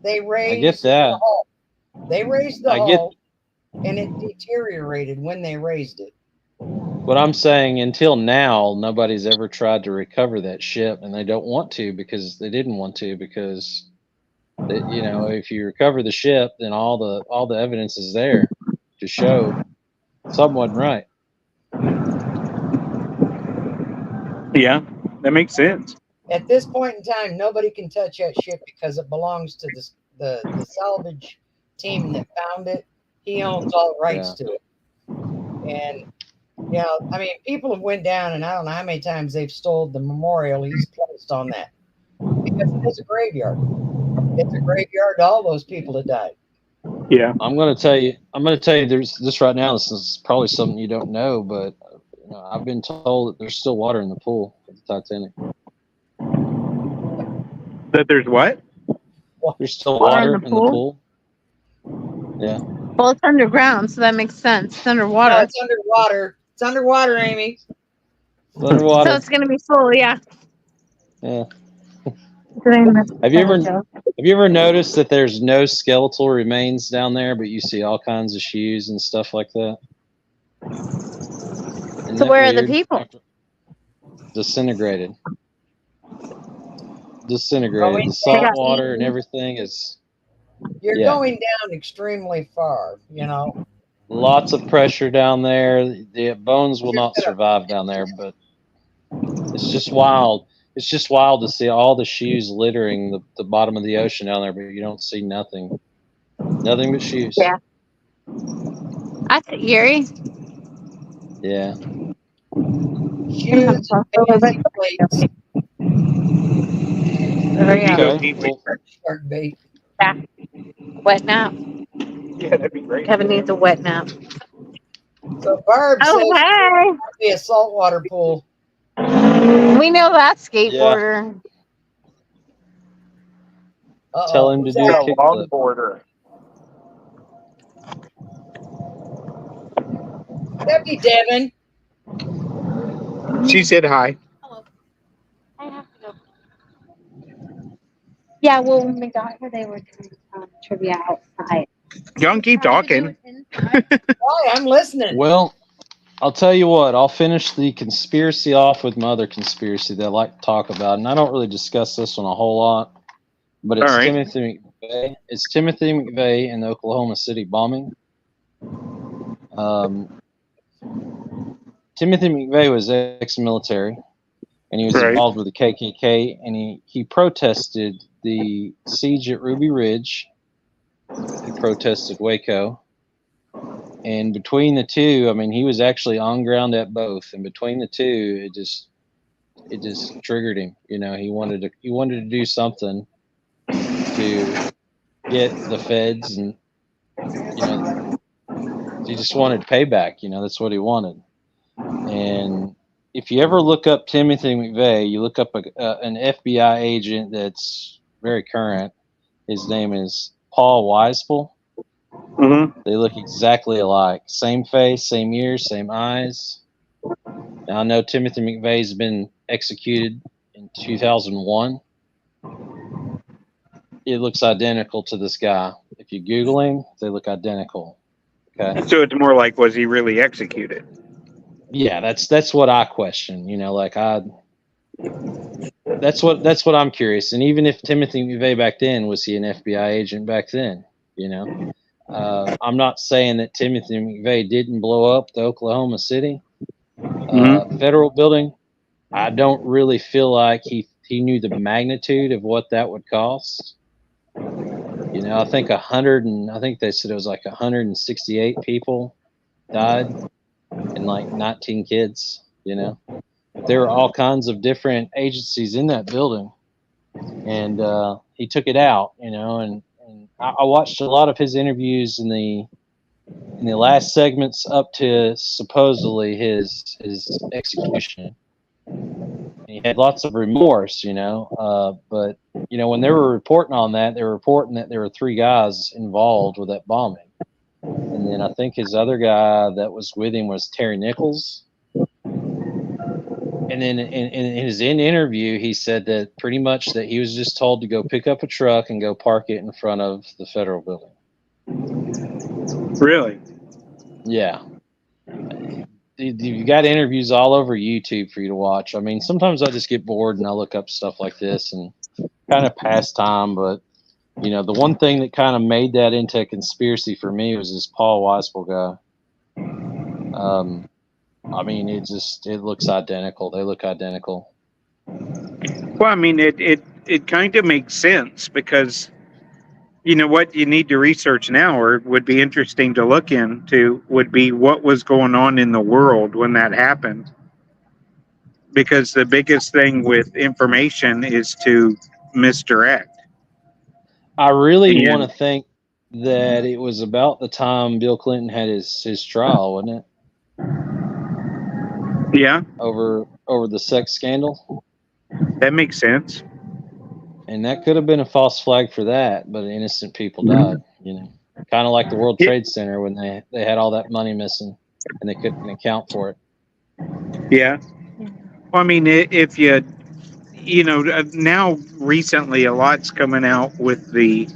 Speaker 3: They
Speaker 4: I get
Speaker 3: raised the
Speaker 4: that.
Speaker 3: hull. They raised the
Speaker 4: I get
Speaker 3: hull, and it deteriorated when they raised it.
Speaker 4: what I'm saying. Until now, nobody's ever tried to recover that ship, and they don't want to because they didn't want to because if you recover the ship, then all the evidence is there to show something wasn't right.
Speaker 1: Yeah, that makes sense.
Speaker 3: At this point in time, nobody can touch that ship because it belongs to the salvage team that found it. He owns all rights to it. And I mean, people have went down, and I don't know how many times they've stole the memorial he's placed on that because it is a graveyard. It's a graveyard to all those people that died.
Speaker 1: Yeah.
Speaker 4: I'm going to tell you there's this right now. This is probably something you don't know, but I've been told that there's still water in the pool of the Titanic.
Speaker 1: That there's what?
Speaker 4: There's still
Speaker 2: Water
Speaker 4: water in the pool. Yeah.
Speaker 2: Well, it's underground, so that makes sense. It's underwater.
Speaker 3: No, it's underwater. It's underwater, Amy.
Speaker 4: It's underwater.
Speaker 2: So it's going to be full, yeah.
Speaker 4: Yeah. Have you ever noticed that there's no skeletal remains down there, but you see all kinds of shoes and stuff like that? Isn't
Speaker 2: So
Speaker 4: that
Speaker 2: where are the
Speaker 4: weird?
Speaker 2: people?
Speaker 4: Disintegrated. The
Speaker 3: Going
Speaker 4: salt
Speaker 2: got
Speaker 4: water and
Speaker 2: eaten.
Speaker 4: everything is
Speaker 3: You're
Speaker 4: Yeah.
Speaker 3: going down extremely far,
Speaker 4: lots of pressure down there. The bones will not
Speaker 3: You're gonna-
Speaker 4: survive down there, but It's just wild. It's just wild to see all the shoes littering the bottom of the ocean down there, but you don't see nothing. Nothing but shoes.
Speaker 2: Yeah. That's eerie.
Speaker 4: Yeah.
Speaker 3: Shoes, and plates,
Speaker 2: Very
Speaker 1: You go
Speaker 4: Okay.
Speaker 1: deep with
Speaker 4: Well,
Speaker 3: shark bait.
Speaker 2: wet nap.
Speaker 1: Yeah, that'd be great.
Speaker 2: Kevin needs a wet nap.
Speaker 3: So Barb says
Speaker 2: Oh,
Speaker 3: there
Speaker 2: hey.
Speaker 3: might be a saltwater pool.
Speaker 2: We know that
Speaker 4: yeah.
Speaker 2: skateboarder.
Speaker 4: Tell him to
Speaker 3: Who's
Speaker 4: do a
Speaker 3: that?
Speaker 4: kickflip.
Speaker 1: Longboarder.
Speaker 3: That'd be Devin.
Speaker 1: She said hi.
Speaker 2: I have to go. Yeah, well, when we got here, they were doing trivia outside.
Speaker 1: Y'all can keep talking.
Speaker 3: Hi, I'm listening.
Speaker 4: Well, I'll tell you what. I'll finish the conspiracy off with my other conspiracy that I like to talk about, and I don't really discuss this one a whole lot. But it's
Speaker 1: All right.
Speaker 4: Timothy McVeigh. It's Timothy McVeigh in the Oklahoma City bombing. Timothy McVeigh was ex-military, and he was
Speaker 1: Right.
Speaker 4: involved with the KKK, and he protested the siege at Ruby Ridge. He protested Waco. And between the two, I mean, he was actually on ground at both. And between the two, it just triggered him. You know, he wanted to do something to get the feds, and you know, he just wanted payback. You know, that's what he wanted. And if you ever look up Timothy McVeigh, you look up an FBI agent that's very current. His name is Paul Weisel.
Speaker 1: Mm-hmm.
Speaker 4: They look exactly alike. Same face, same ears, same eyes. Now, I know Timothy McVeigh's been executed in 2001. It looks identical to this guy. If you Google him, they look identical. Okay.
Speaker 1: So it's more like, was he really executed?
Speaker 4: Yeah, that's what I question. You know, like that's what I'm curious. And even if Timothy McVeigh back then, was he an FBI agent back then? You know, I'm not saying that Timothy McVeigh didn't blow up the Oklahoma City
Speaker 1: Mm-hmm.
Speaker 4: federal building. I don't really feel like he knew the magnitude of what that would cost. You know, I think I think they said it was like 168 people died and like 19 kids. You know, there were all kinds of different agencies in that building, and he took it out. You know, and I watched a lot of his interviews in the last segments up to supposedly his execution. He had lots of remorse, you know, but you know, when they were reporting on that, they were reporting that there were 3 guys involved with that bombing, and then I think his other guy that was with him was Terry Nichols. And then in his interview, he said that pretty much that he was just told to go pick up a truck and go park it in front of the federal building.
Speaker 1: Really?
Speaker 4: Yeah. You got interviews all over YouTube for you to watch. I mean, sometimes I just get bored and I look up stuff like this and kind of pass time. But you know, the one thing that kind of made that into a conspiracy for me was this Paul Weisel guy. I mean, it looks identical. They look identical.
Speaker 1: Well, I mean, it kind of makes sense because you know what you need to research now, or would be interesting to look into, would be what was going on in the world when that happened. Because the biggest thing with information is to misdirect.
Speaker 4: I really want
Speaker 1: And
Speaker 4: to think that it was about the time Bill Clinton had his trial, wasn't it?
Speaker 1: yeah,
Speaker 4: Over the sex scandal.
Speaker 1: that makes sense.
Speaker 4: And that could have been a false flag for that, but innocent people died, you know. Kind of like the World
Speaker 1: Yeah.
Speaker 4: Trade Center when they had all that money missing and they couldn't account for it.
Speaker 1: Yeah. Well, I mean, if you know, now recently a lot's coming out with the,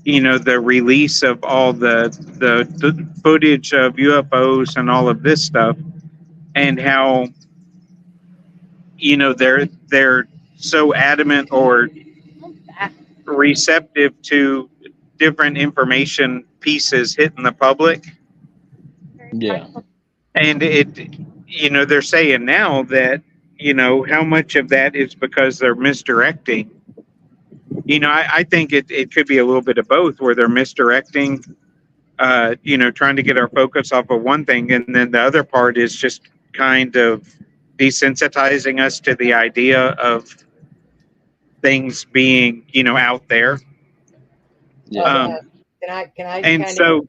Speaker 1: you know, the release of all the footage of UFOs and all of this stuff, and how, you know, they're so adamant or receptive to different information pieces hitting the public.
Speaker 4: Yeah.
Speaker 1: And it, you know, they're saying now that how much of that is because they're misdirecting. I think it could be a little bit of both, where they're misdirecting, trying to get our focus off of one thing, and then the other part is just kind of desensitizing us to the idea of things being, out there.
Speaker 4: Yeah.
Speaker 3: Can I
Speaker 1: And
Speaker 3: kind
Speaker 1: so,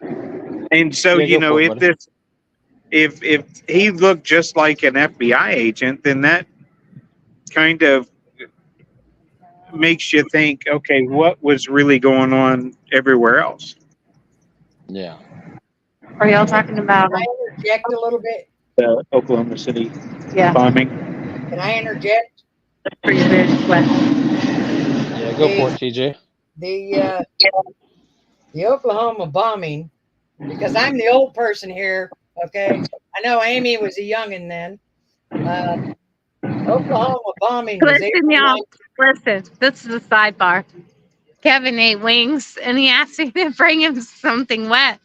Speaker 4: Yeah, go for it,
Speaker 1: if
Speaker 4: buddy.
Speaker 1: this, if he looked just like an FBI agent, then that kind of makes you think, okay, what was really going on everywhere else?
Speaker 4: Yeah.
Speaker 2: Are y'all talking about?
Speaker 3: I interject a little bit?
Speaker 1: The Oklahoma City
Speaker 2: Yeah,
Speaker 1: bombing.
Speaker 3: Can I interject?
Speaker 2: pretty big.
Speaker 4: Yeah, go for it, TJ.
Speaker 3: The Oklahoma bombing, because I'm the old person here. Okay, I know Amy was a youngin' then. Oklahoma bombing was
Speaker 2: Listen,
Speaker 3: April
Speaker 2: y'all.
Speaker 3: 9th.
Speaker 2: Listen, this is a sidebar. Kevin ate wings, and he asked me to bring him something wet,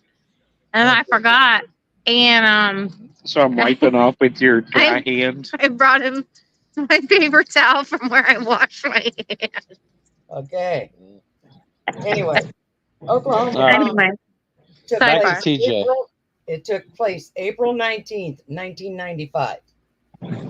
Speaker 2: and I forgot. And
Speaker 1: So I'm wiping off with your dry hand.
Speaker 2: I brought him my paper towel from where I wash my hands.
Speaker 3: Okay. Anyway, Oklahoma
Speaker 4: All right.
Speaker 3: bombing
Speaker 2: Anyway,
Speaker 3: took
Speaker 4: Back to
Speaker 3: place
Speaker 4: TJ.
Speaker 3: It took place April 19th, 1995.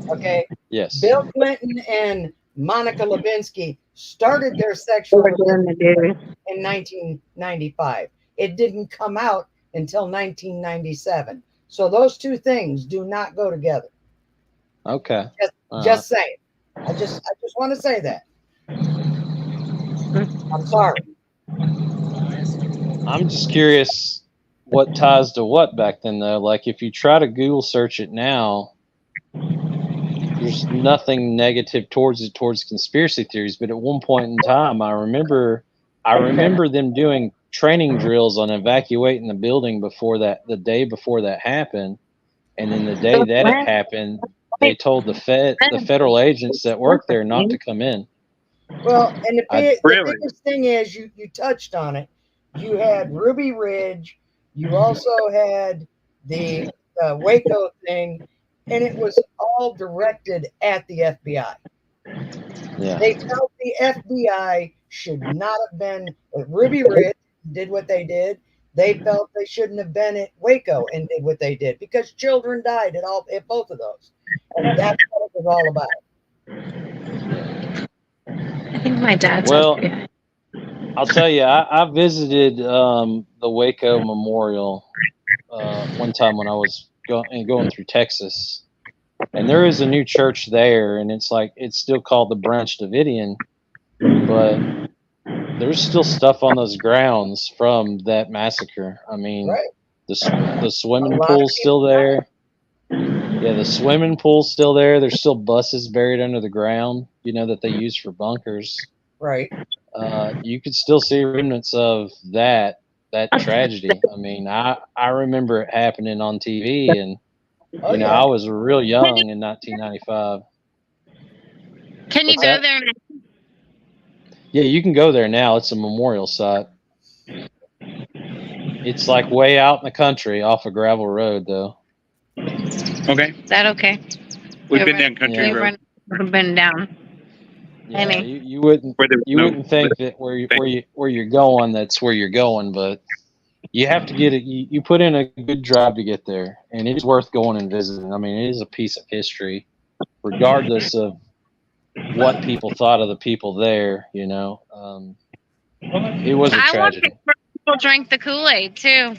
Speaker 3: Okay.
Speaker 4: Yes.
Speaker 3: Bill Clinton and Monica Lewinsky started their sexual relationship in 1995. It didn't come out until 1997. So those two things do not go together.
Speaker 4: Okay.
Speaker 3: Just saying. I just want to say that. I'm sorry.
Speaker 4: I'm just curious what ties to what back then, though. Like, if you try to Google search it now, there's nothing negative towards it, towards conspiracy theories. But at one point in time, I remember them doing training drills on evacuating the building the day before that happened. And then the day that it happened, they told the federal agents that worked there not to come in.
Speaker 3: Well, and the
Speaker 1: Really?
Speaker 3: biggest thing is you touched on it. You had Ruby Ridge. You also had the Waco thing, and it was all directed at the FBI.
Speaker 4: Yeah.
Speaker 3: They felt the FBI should not have been at Ruby Ridge, did what they did. They felt they shouldn't have been at Waco and did what they did because children died at both of those, and that's what it was all about.
Speaker 2: I think my dad's.
Speaker 4: Well, I'll tell you, I visited the Waco Memorial one time when I was going through Texas, and there is a new church there, and it's still called the Branch Davidian, but there's still stuff on those grounds from that massacre. I mean,
Speaker 3: Right.
Speaker 4: the swimming pool's still there. Yeah, the swimming pool's still there. There's still buses buried under the ground, that they use for bunkers.
Speaker 3: Right.
Speaker 4: You could still see remnants of that tragedy. I mean, I remember it happening on TV, and I was real young in 1995.
Speaker 2: Can you go there?
Speaker 4: Yeah, you can go there now. It's a memorial site. It's like way out in the country, off a gravel road, though.
Speaker 1: Okay.
Speaker 2: Is that okay?
Speaker 1: We've been down country road.
Speaker 2: We've been down.
Speaker 4: Yeah, you wouldn't think that where you're going, that's where you're going, but you have to get it. You put in a good drive to get there, and it's worth going and visiting. I mean, it is a piece of history, regardless of what people thought of the people there. It was a tragedy.
Speaker 2: I want people drink the Kool-Aid too.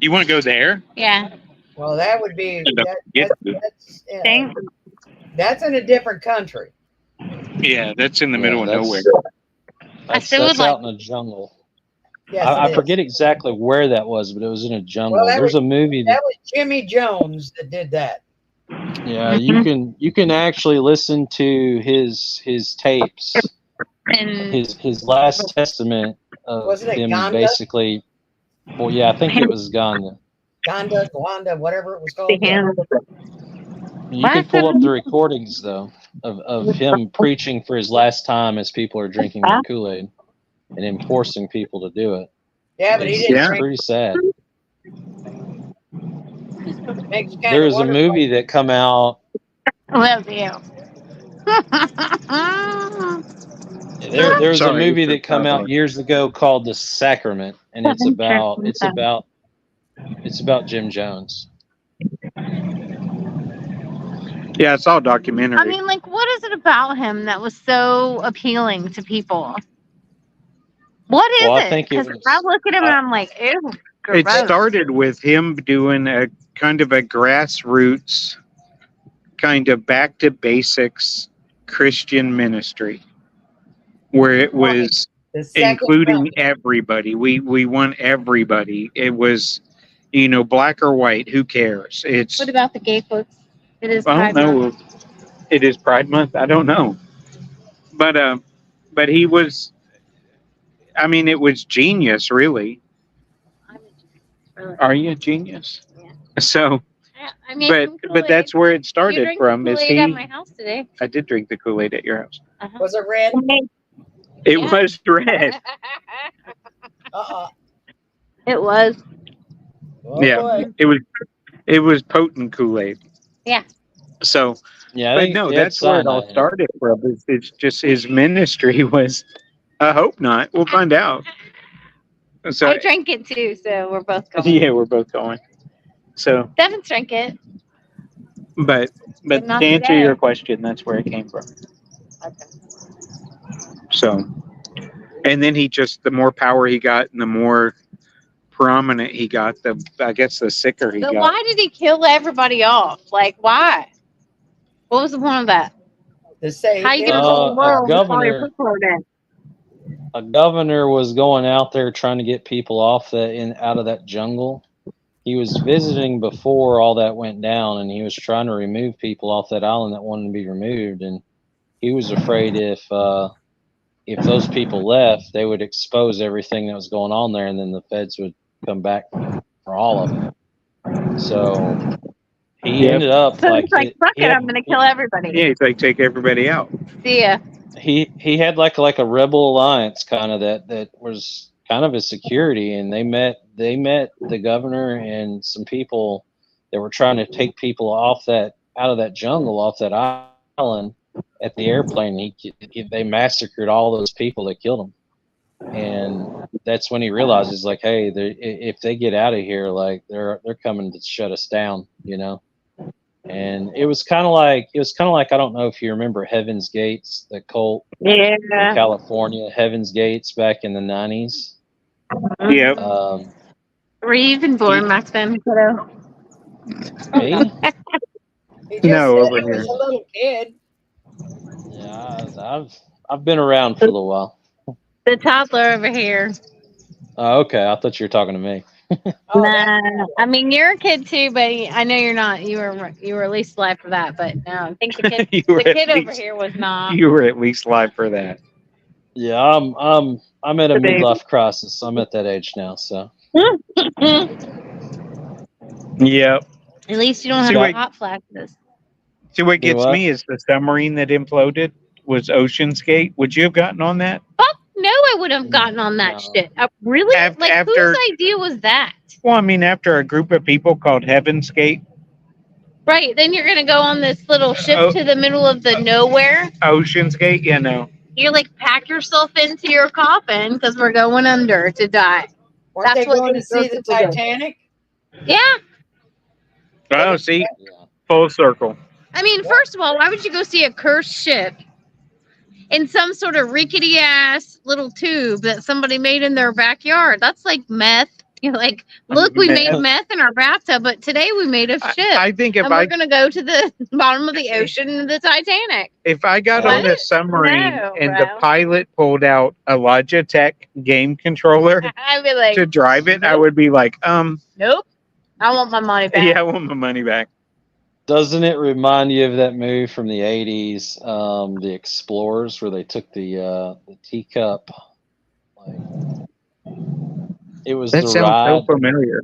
Speaker 1: You want to go there?
Speaker 2: Yeah.
Speaker 3: Well, that would be that's in a different country.
Speaker 1: Yeah, that's in the middle of nowhere.
Speaker 4: That's out in the jungle.
Speaker 3: Yes,
Speaker 4: I forget exactly where that was, but it was in a jungle.
Speaker 3: Well,
Speaker 4: There's a movie
Speaker 3: that was Jimmy Jones that did that.
Speaker 4: Yeah, you can actually listen to his tapes
Speaker 2: and
Speaker 4: his last testament of him basically. Well, yeah, I think it was Gwanda,
Speaker 3: whatever it was called.
Speaker 4: You can pull up the recordings though of him preaching for his last time as people are drinking the Kool-Aid and enforcing people to do it.
Speaker 3: Yeah, but he didn't drink.
Speaker 4: Pretty sad.
Speaker 3: Makes you kind
Speaker 4: There
Speaker 3: of
Speaker 4: was a
Speaker 3: wonder.
Speaker 4: movie that come out.
Speaker 2: Love you.
Speaker 4: There was a
Speaker 1: Sorry,
Speaker 4: movie
Speaker 1: it's
Speaker 4: that
Speaker 1: just
Speaker 4: come out
Speaker 1: traveling.
Speaker 4: years ago called The Sacrament, and it's about Jim Jones.
Speaker 1: Yeah, I saw a documentary.
Speaker 2: I mean, like, what is it about him that was so appealing to people? What is
Speaker 4: Well, I
Speaker 2: it?
Speaker 4: think it
Speaker 2: Because
Speaker 4: was.
Speaker 2: I look at him and I'm like, ew,
Speaker 1: It
Speaker 2: gross.
Speaker 1: started with him doing a kind of a grassroots, kind of back to basics Christian ministry, where it was
Speaker 3: The second
Speaker 1: including everybody. We want everybody. It was, black or white, who cares? It's,
Speaker 2: What about the gay folks? It is
Speaker 1: I don't
Speaker 2: Pride Month.
Speaker 1: know. It is Pride Month. I don't know, but he was. I mean, it was genius, really.
Speaker 2: I'm a genius, really.
Speaker 1: Are you a genius?
Speaker 2: Yeah.
Speaker 1: So,
Speaker 2: I made
Speaker 1: but
Speaker 2: some
Speaker 1: but
Speaker 2: Kool-Aid.
Speaker 1: that's where it
Speaker 2: You
Speaker 1: started
Speaker 2: drank
Speaker 1: from.
Speaker 2: the
Speaker 1: Is
Speaker 2: Kool-Aid at
Speaker 1: he?
Speaker 2: my house today.
Speaker 1: I did drink the Kool Aid at your house.
Speaker 2: Uh-huh.
Speaker 3: was it red?
Speaker 1: It
Speaker 2: Yeah.
Speaker 1: was red.
Speaker 2: It was.
Speaker 3: Oh
Speaker 1: Yeah.
Speaker 3: boy.
Speaker 1: It was potent Kool Aid.
Speaker 2: Yeah.
Speaker 1: So,
Speaker 4: Yeah, I
Speaker 1: but
Speaker 4: think
Speaker 1: no,
Speaker 4: it had
Speaker 1: that's where it all
Speaker 4: cyanide in it.
Speaker 1: started from. It's just his ministry was. I hope not. We'll find out. So
Speaker 2: I drank it too, so we're both going.
Speaker 1: yeah, we're both going. So,
Speaker 2: Devin drank it.
Speaker 1: but
Speaker 2: But not
Speaker 1: to answer
Speaker 2: today.
Speaker 1: your question, that's where it came from.
Speaker 2: Okay.
Speaker 1: So, and then the more power he got, and the more prominent he got, the sicker he
Speaker 2: But
Speaker 1: got.
Speaker 2: why did he kill everybody off? Like, why? What was the point of that?
Speaker 3: To say
Speaker 2: How you
Speaker 3: it
Speaker 2: gonna
Speaker 3: was-
Speaker 2: rule the world with all your
Speaker 4: governor-
Speaker 2: people in?
Speaker 4: A governor was going out there trying to get people off out of that jungle. He was visiting before all that went down, and he was trying to remove people off that island that wanted to be removed. And he was afraid if those people left, they would expose everything that was going on there, and then the feds would come back for all of them. So he ended up
Speaker 2: So
Speaker 4: like
Speaker 2: it's like, fuck it, I'm gonna kill everybody.
Speaker 1: Yeah, he's like, take everybody out.
Speaker 2: See ya.
Speaker 4: he had like a rebel alliance kind of that was kind of his security, and they met the governor and some people that were trying to take people out of that jungle, off that island at the airplane. They massacred all those people that killed him, and that's when he realizes, like, hey, if they get out of here, like they're coming to shut us down, And it was kind of like I don't know if you remember Heaven's Gates, the cult in
Speaker 2: Yeah.
Speaker 4: California, Heaven's Gates back in the 90s.
Speaker 1: Yeah.
Speaker 2: Were you even born back then, kiddo?
Speaker 4: Me?
Speaker 3: He just
Speaker 1: No,
Speaker 3: said
Speaker 1: over
Speaker 3: he was
Speaker 1: here.
Speaker 3: a little kid.
Speaker 4: Yeah, I've been around for a little while.
Speaker 2: The toddler over here.
Speaker 4: Oh, okay, I thought you were talking to me.
Speaker 3: Oh,
Speaker 2: Nah, I mean you're a kid too, but I know you're not. You were at least alive for that, but no, I think the kid
Speaker 1: You were
Speaker 2: the
Speaker 1: at
Speaker 2: kid over
Speaker 1: least-
Speaker 2: here was not.
Speaker 1: You were at least live for that.
Speaker 4: Yeah, I'm at a midlife crisis. I'm at that age now, so.
Speaker 1: Yep.
Speaker 2: At least you don't
Speaker 1: See,
Speaker 2: have
Speaker 1: wait.
Speaker 2: hot flashes.
Speaker 1: See, what
Speaker 4: Do
Speaker 1: gets
Speaker 4: what?
Speaker 1: me is the submarine that imploded was Ocean's Gate. Would you have gotten on that?
Speaker 2: Fuck no, I would have gotten on that
Speaker 4: No.
Speaker 2: shit. Really?
Speaker 1: After-
Speaker 2: Whose idea was that?
Speaker 1: Well, I mean, after a group of people called Heaven's Gate,
Speaker 2: Right, then you're gonna go on this little ship
Speaker 1: Oh.
Speaker 2: to the middle of the nowhere.
Speaker 1: Ocean's Gate,
Speaker 2: You're like, pack yourself into your coffin because we're going under to die.
Speaker 3: weren't they
Speaker 2: That's what
Speaker 3: going to
Speaker 2: these
Speaker 3: see the
Speaker 2: people do.
Speaker 3: Titanic?
Speaker 2: Yeah.
Speaker 1: Oh, see,
Speaker 4: Yeah.
Speaker 1: full circle.
Speaker 2: I mean, first of all, why would you go see a cursed ship in some sort of rickety ass little tube that somebody made in their backyard? That's like meth. You're like, look, we made
Speaker 1: Meth.
Speaker 2: meth in our bathtub, but today we made a ship.
Speaker 1: I think if
Speaker 2: and we're
Speaker 1: I
Speaker 2: gonna go to the bottom of the ocean in the Titanic.
Speaker 1: got
Speaker 4: What?
Speaker 1: on a submarine
Speaker 2: No,
Speaker 1: and
Speaker 2: bro.
Speaker 1: the pilot pulled out a Logitech game controller
Speaker 2: I'd be like,
Speaker 1: to drive it, I would be like,
Speaker 2: nope. I want my money back.
Speaker 1: yeah, I want my money back.
Speaker 4: Doesn't it remind you of that movie from the 80s, The Explorers, where they took the teacup? Like, it was
Speaker 1: That
Speaker 4: the
Speaker 1: sounds
Speaker 4: ride,
Speaker 1: so familiar.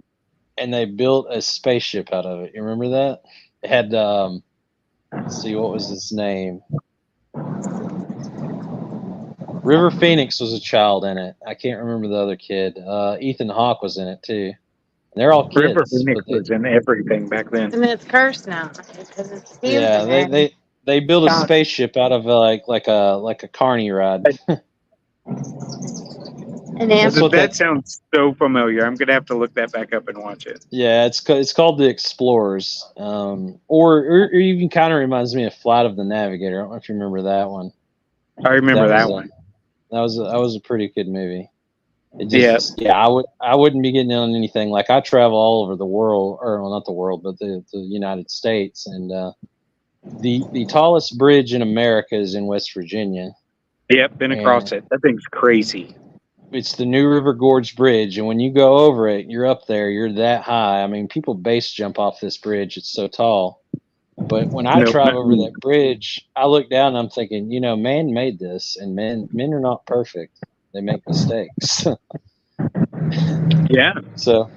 Speaker 4: and they built a spaceship out of it. You remember that? It had, let's see, what was his name? River Phoenix was a child in it. I can't remember the other kid. Ethan Hawke was in it too. They're all
Speaker 1: River
Speaker 4: kids,
Speaker 1: Phoenix
Speaker 4: but they
Speaker 1: was in everything back then.
Speaker 2: And it's cursed now because it's
Speaker 4: yeah
Speaker 2: human.
Speaker 4: they build a
Speaker 2: God.
Speaker 4: spaceship out of like a carny ride.
Speaker 2: And they have
Speaker 4: That's what
Speaker 1: That sounds so familiar. I'm gonna have to look that back up and watch it.
Speaker 4: Yeah, it's called the Explorers, or even kind of reminds me of Flight of the Navigator. I don't know if you remember that one.
Speaker 1: I remember
Speaker 4: That was
Speaker 1: that
Speaker 4: a
Speaker 1: one.
Speaker 4: that was a pretty good movie. It
Speaker 1: Yeah.
Speaker 4: just I wouldn't be getting on anything. Like I travel all over the world, or well, not the world, but the United States, and the tallest bridge in America is in West Virginia,
Speaker 1: Yep, been
Speaker 4: and
Speaker 1: across it. That thing's crazy.
Speaker 4: it's the New River Gorge Bridge. And when you go over it, you're up there. You're that high. I mean, people base jump off this bridge. It's so tall. But when I
Speaker 1: Nope,
Speaker 4: drive
Speaker 1: not
Speaker 4: over
Speaker 1: me.
Speaker 4: that bridge, I look down and I'm thinking, man made this, and men are not perfect. They make mistakes.
Speaker 1: Yeah.
Speaker 4: So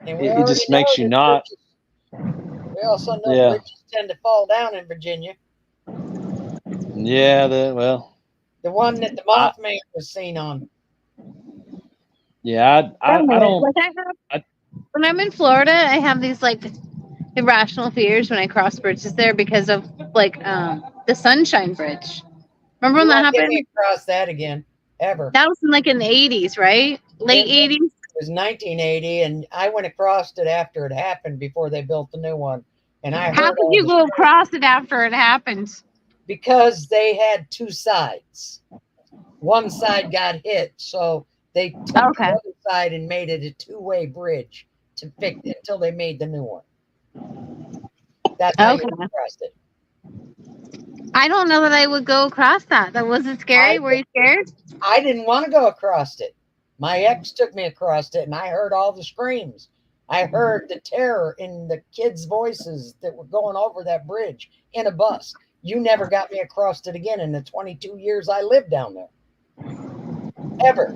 Speaker 3: And we
Speaker 4: it
Speaker 3: already
Speaker 4: just
Speaker 3: know
Speaker 4: makes you
Speaker 3: that
Speaker 4: not.
Speaker 3: bridges. We also know
Speaker 4: Yeah,
Speaker 3: bridges tend to fall down in Virginia.
Speaker 4: yeah.
Speaker 3: The one that the
Speaker 4: I
Speaker 3: Mothman was seen on.
Speaker 4: yeah. I don't.
Speaker 2: Like I have,
Speaker 4: I,
Speaker 2: when I'm in Florida, I have these like irrational fears when I cross bridges there because of like the Sunshine Bridge. Remember when
Speaker 3: You
Speaker 2: that
Speaker 3: won't get
Speaker 2: happened?
Speaker 3: me across that again, ever.
Speaker 2: That was in the 80s, right? Late
Speaker 3: It
Speaker 2: 80s.
Speaker 3: was 1980, and I went across it after it happened before they built the new one. And I
Speaker 2: How
Speaker 3: heard
Speaker 2: could
Speaker 3: all
Speaker 2: you
Speaker 3: the
Speaker 2: go across it after it happened?
Speaker 3: because they had two sides. One side got hit, so they took
Speaker 2: Okay.
Speaker 3: the other side and made it a two-way bridge to fix until they made the new one. That's how you
Speaker 2: Okay.
Speaker 3: get across it.
Speaker 2: I don't know that I would go across that. That wasn't scary. Were you scared?
Speaker 3: I didn't want to go across it. My ex took me across it, and I heard all the screams. I heard the terror in the kids' voices that were going over that bridge in a bus. You never got me across it again in the 22 years I lived down there. Ever.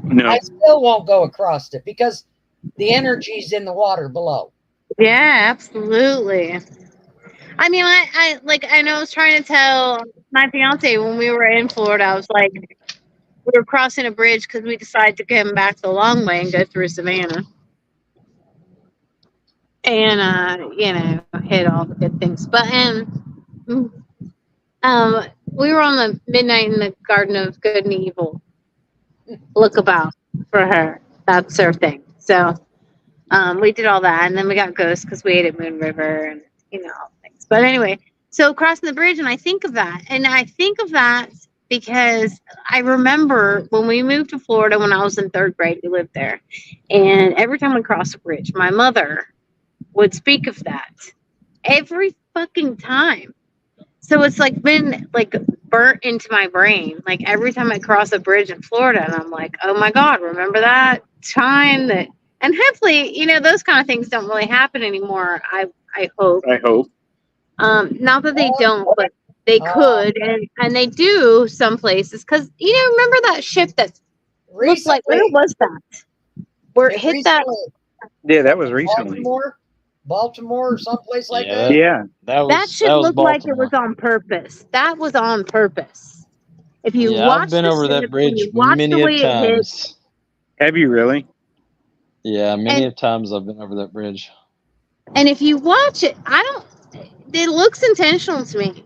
Speaker 1: No.
Speaker 3: I still won't go across it because the energy's in the water below.
Speaker 2: Yeah, absolutely. I mean, I know I was trying to tell my fiance when we were in Florida, I was like, we were crossing a bridge because we decided to come back the long way and go through Savannah. And hit all the good things. But we were on the midnight in the Garden of Good and Evil look about for her. That's her thing. So we did all that, and then we got ghosts because we ate at Moon River and all things. But anyway, so crossing the bridge, and I think of that, because I remember when we moved to Florida when I was in third grade, we lived there, and every time we crossed the bridge, my mother would speak of that every fucking time. So it's like been like burnt into my brain. Like every time I cross a bridge in Florida, and I'm like, oh my God, remember that time that, and hopefully, those kind of things don't really happen anymore. I hope.
Speaker 1: I hope.
Speaker 2: Not that they don't, but they could, and they do some places. Because remember that ship that looked like, where
Speaker 3: Recently,
Speaker 2: was that? Where it hit that?
Speaker 1: Yeah, that was recently.
Speaker 3: Baltimore, or someplace like
Speaker 4: yeah,
Speaker 3: that.
Speaker 1: Yeah.
Speaker 2: That ship
Speaker 4: was
Speaker 2: looked like it was
Speaker 4: Baltimore.
Speaker 2: on purpose. That was on purpose. If you
Speaker 4: Yeah, I've
Speaker 2: watch
Speaker 4: been
Speaker 2: the
Speaker 4: over that
Speaker 2: ship and
Speaker 4: bridge
Speaker 2: you watch the
Speaker 4: many of
Speaker 2: way it hit,
Speaker 4: times.
Speaker 1: Have you really?
Speaker 4: Yeah, many
Speaker 2: and
Speaker 4: of times I've been over that bridge.
Speaker 2: if you watch it, it looks intentional to me.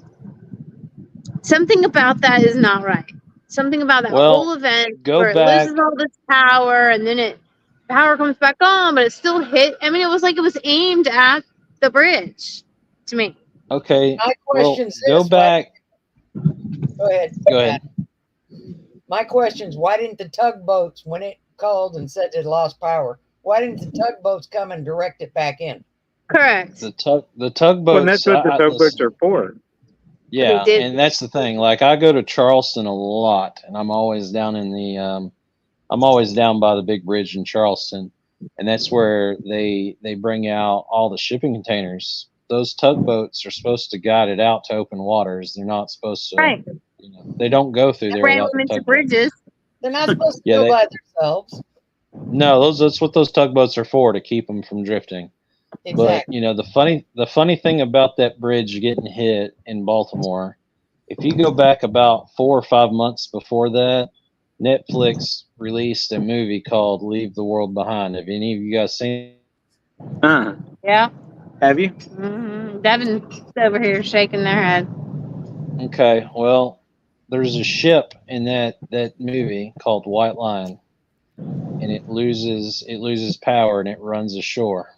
Speaker 2: Something about that is not right. Something about that
Speaker 4: Well,
Speaker 2: whole event
Speaker 4: go
Speaker 2: where it loses
Speaker 4: back.
Speaker 2: all this power and then power comes back on, but it still hit. I mean, it was like it was aimed at the bridge to me.
Speaker 4: Okay,
Speaker 3: My
Speaker 4: well,
Speaker 3: question's
Speaker 4: go
Speaker 3: this: why?
Speaker 4: back.
Speaker 3: Go ahead.
Speaker 4: Go ahead.
Speaker 3: My question's why didn't the tugboats, when it called and said it lost power, why didn't the tugboats come and direct it back in?
Speaker 2: Correct.
Speaker 4: The
Speaker 1: Well,
Speaker 4: tugboats.
Speaker 1: that's what the tugboats
Speaker 4: Listen,
Speaker 1: are for.
Speaker 2: They
Speaker 4: yeah,
Speaker 2: did.
Speaker 4: and that's the thing. Like I go to Charleston a lot, and I'm always down in the I'm always down by the big bridge in Charleston, and that's where they bring out all the shipping containers. Those tugboats are supposed to guide it out to open waters. They're not supposed to.
Speaker 2: Right.
Speaker 4: They don't go through there
Speaker 2: Ran
Speaker 4: without the
Speaker 2: into
Speaker 4: tugboat.
Speaker 2: bridges.
Speaker 3: They're not supposed to
Speaker 4: Yeah,
Speaker 3: go by themselves.
Speaker 4: no, that's what those tugboats are for, to keep them from drifting.
Speaker 3: Exactly.
Speaker 4: But the funny thing about that bridge getting hit in Baltimore, if you go back about 4 or 5 months before that, Netflix released a movie called Leave the World Behind. Have any of you guys seen?
Speaker 1: Uh,
Speaker 2: Yeah.
Speaker 1: have you?
Speaker 2: Devin's over here shaking their head.
Speaker 4: Okay, well, there's a ship in that movie called White Line, and it loses power and it runs ashore.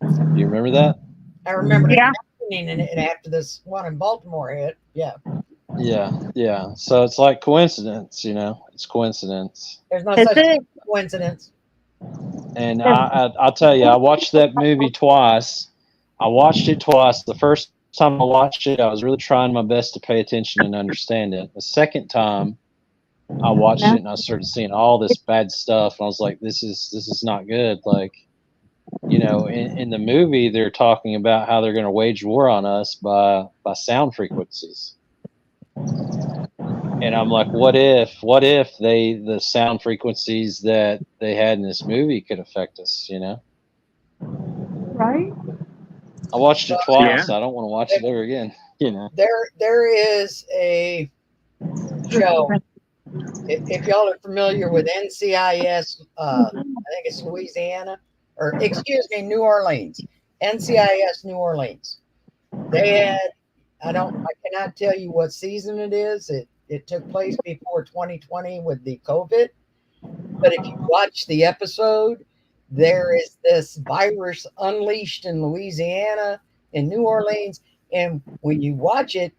Speaker 4: Do you remember that?
Speaker 3: I remember it
Speaker 2: Yeah.
Speaker 3: happening and after this one in Baltimore hit. Yeah.
Speaker 4: Yeah. So it's like coincidence, It's coincidence.
Speaker 3: There's no
Speaker 2: Is
Speaker 3: such thing
Speaker 2: it?
Speaker 3: as coincidence.
Speaker 4: And I'll tell you, I watched that movie twice. I watched it twice. The first time I watched it, I was really trying my best to pay attention and understand it. The second time I watched
Speaker 2: No.
Speaker 4: it and I started seeing all this bad stuff, and I was like, this is not good. Like, in the movie, they're talking about how they're going to wage war on us by sound frequencies. And I'm like, what if the sound frequencies that they had in this movie could affect us?
Speaker 2: Right.
Speaker 4: I watched it
Speaker 1: Yeah.
Speaker 4: twice. I don't want to watch it ever again.
Speaker 3: There is a show. If y'all are familiar with NCIS, I think it's Louisiana, or excuse me, New Orleans. NCIS New Orleans. They had, I cannot tell you what season it is. It took place before 2020 with the COVID. But if you watch the episode, there is this virus unleashed in Louisiana, in New Orleans. And when you watch it,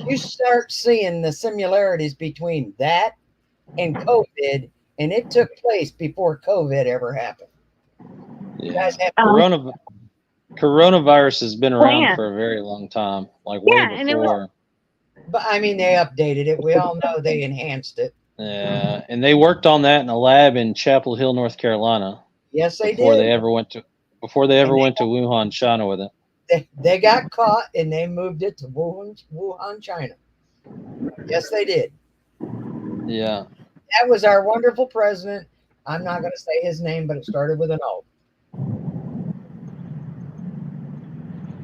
Speaker 3: you start seeing the similarities between that and COVID, and it took place before COVID ever happened. You
Speaker 4: Yeah.
Speaker 3: guys have
Speaker 4: Coronavirus has been around
Speaker 2: Plan.
Speaker 4: for a very long time, like way
Speaker 2: Yeah, and it was.
Speaker 4: before.
Speaker 3: but I mean, they updated it. We all know they enhanced it.
Speaker 4: Yeah, and they worked on that in a lab in Chapel Hill, North Carolina,
Speaker 3: Yes, they
Speaker 4: before they
Speaker 3: did.
Speaker 4: ever went to before they
Speaker 3: And
Speaker 4: ever went to Wuhan, China with it.
Speaker 3: they got caught and they moved it to Wuhan, China. Yes, they did.
Speaker 4: Yeah.
Speaker 3: That was our wonderful president. I'm not going to say his name, but it started with an O.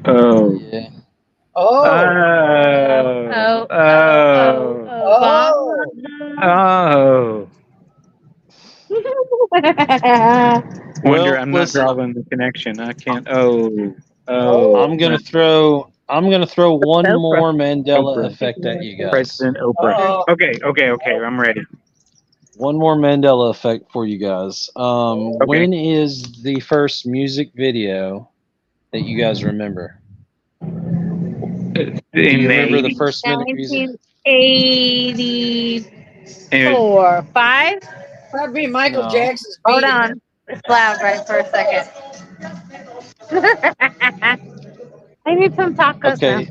Speaker 1: Oh.
Speaker 4: Yeah.
Speaker 3: Oh,
Speaker 2: Oh,
Speaker 1: Oh.
Speaker 3: oh.
Speaker 1: Oh. Wonder.
Speaker 4: Well,
Speaker 1: I'm not
Speaker 4: listen,
Speaker 1: drawing the connection. I can't. Oh.
Speaker 3: Oh.
Speaker 1: Oh.
Speaker 4: I'm gonna throw one
Speaker 2: Oprah.
Speaker 4: more Mandela
Speaker 1: Oprah.
Speaker 4: effect at you guys.
Speaker 1: President Oprah.
Speaker 3: Oh.
Speaker 1: Okay. I'm ready.
Speaker 4: One more Mandela effect for you guys.
Speaker 1: Okay.
Speaker 4: When is the first music video that you guys remember?
Speaker 1: In
Speaker 4: Do you
Speaker 1: the
Speaker 4: remember the
Speaker 1: 80s.
Speaker 4: first minute music?
Speaker 2: 1984. 5?
Speaker 3: That'd be Michael
Speaker 4: No.
Speaker 3: Jackson's
Speaker 2: Hold
Speaker 3: Beat It.
Speaker 2: on. It's loud right for a second. I need some tacos now.
Speaker 4: Okay.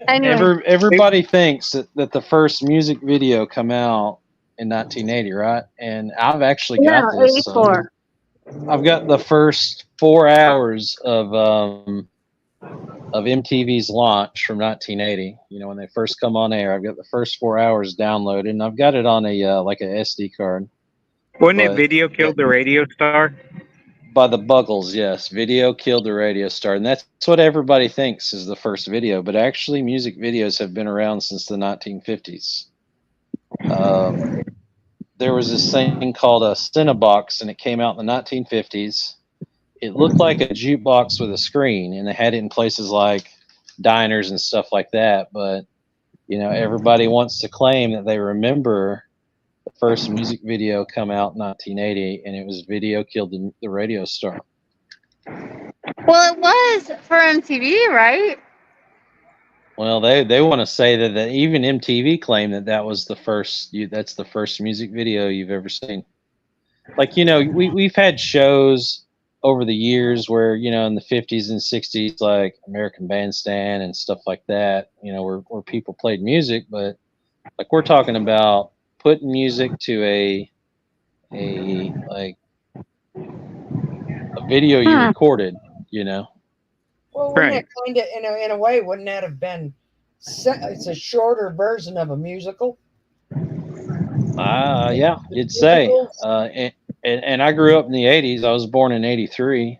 Speaker 2: Anyway.
Speaker 4: Everybody thinks that the first music video come out in 1980, right? And I've actually got
Speaker 2: No,
Speaker 4: this.
Speaker 2: 84.
Speaker 4: I've got the first 4 hours of MTV's launch from 1980. When they first come on air, I've got the first 4 hours downloaded, and I've got it on a like a SD card.
Speaker 1: Wasn't it
Speaker 4: But
Speaker 1: Video Killed the Radio Star?
Speaker 4: by the Buggles, yes, video killed the radio star, and that's what everybody thinks is the first video. But actually, music videos have been around since the 1950s. There was this thing called a Cinebox, and it came out in the 1950s. It looked like a jukebox with a screen, and they had it in places like diners and stuff like that. But everybody wants to claim that they remember the first music video come out in 1980, and it was Video Killed the Radio Star.
Speaker 2: Well, it was for MTV, right?
Speaker 4: Well, they want to say that even MTV claimed that was the first. That's the first music video you've ever seen. Like we've had shows over the years where in the 50s and 60s, like American Bandstand and stuff like that. Where people played music, but like we're talking about putting music to a like a video you recorded.
Speaker 3: Well, wouldn't
Speaker 1: Right.
Speaker 3: it kind of, in a way, wouldn't that have been? It's a shorter version of a musical.
Speaker 4: Yeah, you'd say. And I grew up in the 80s. I was born in 83.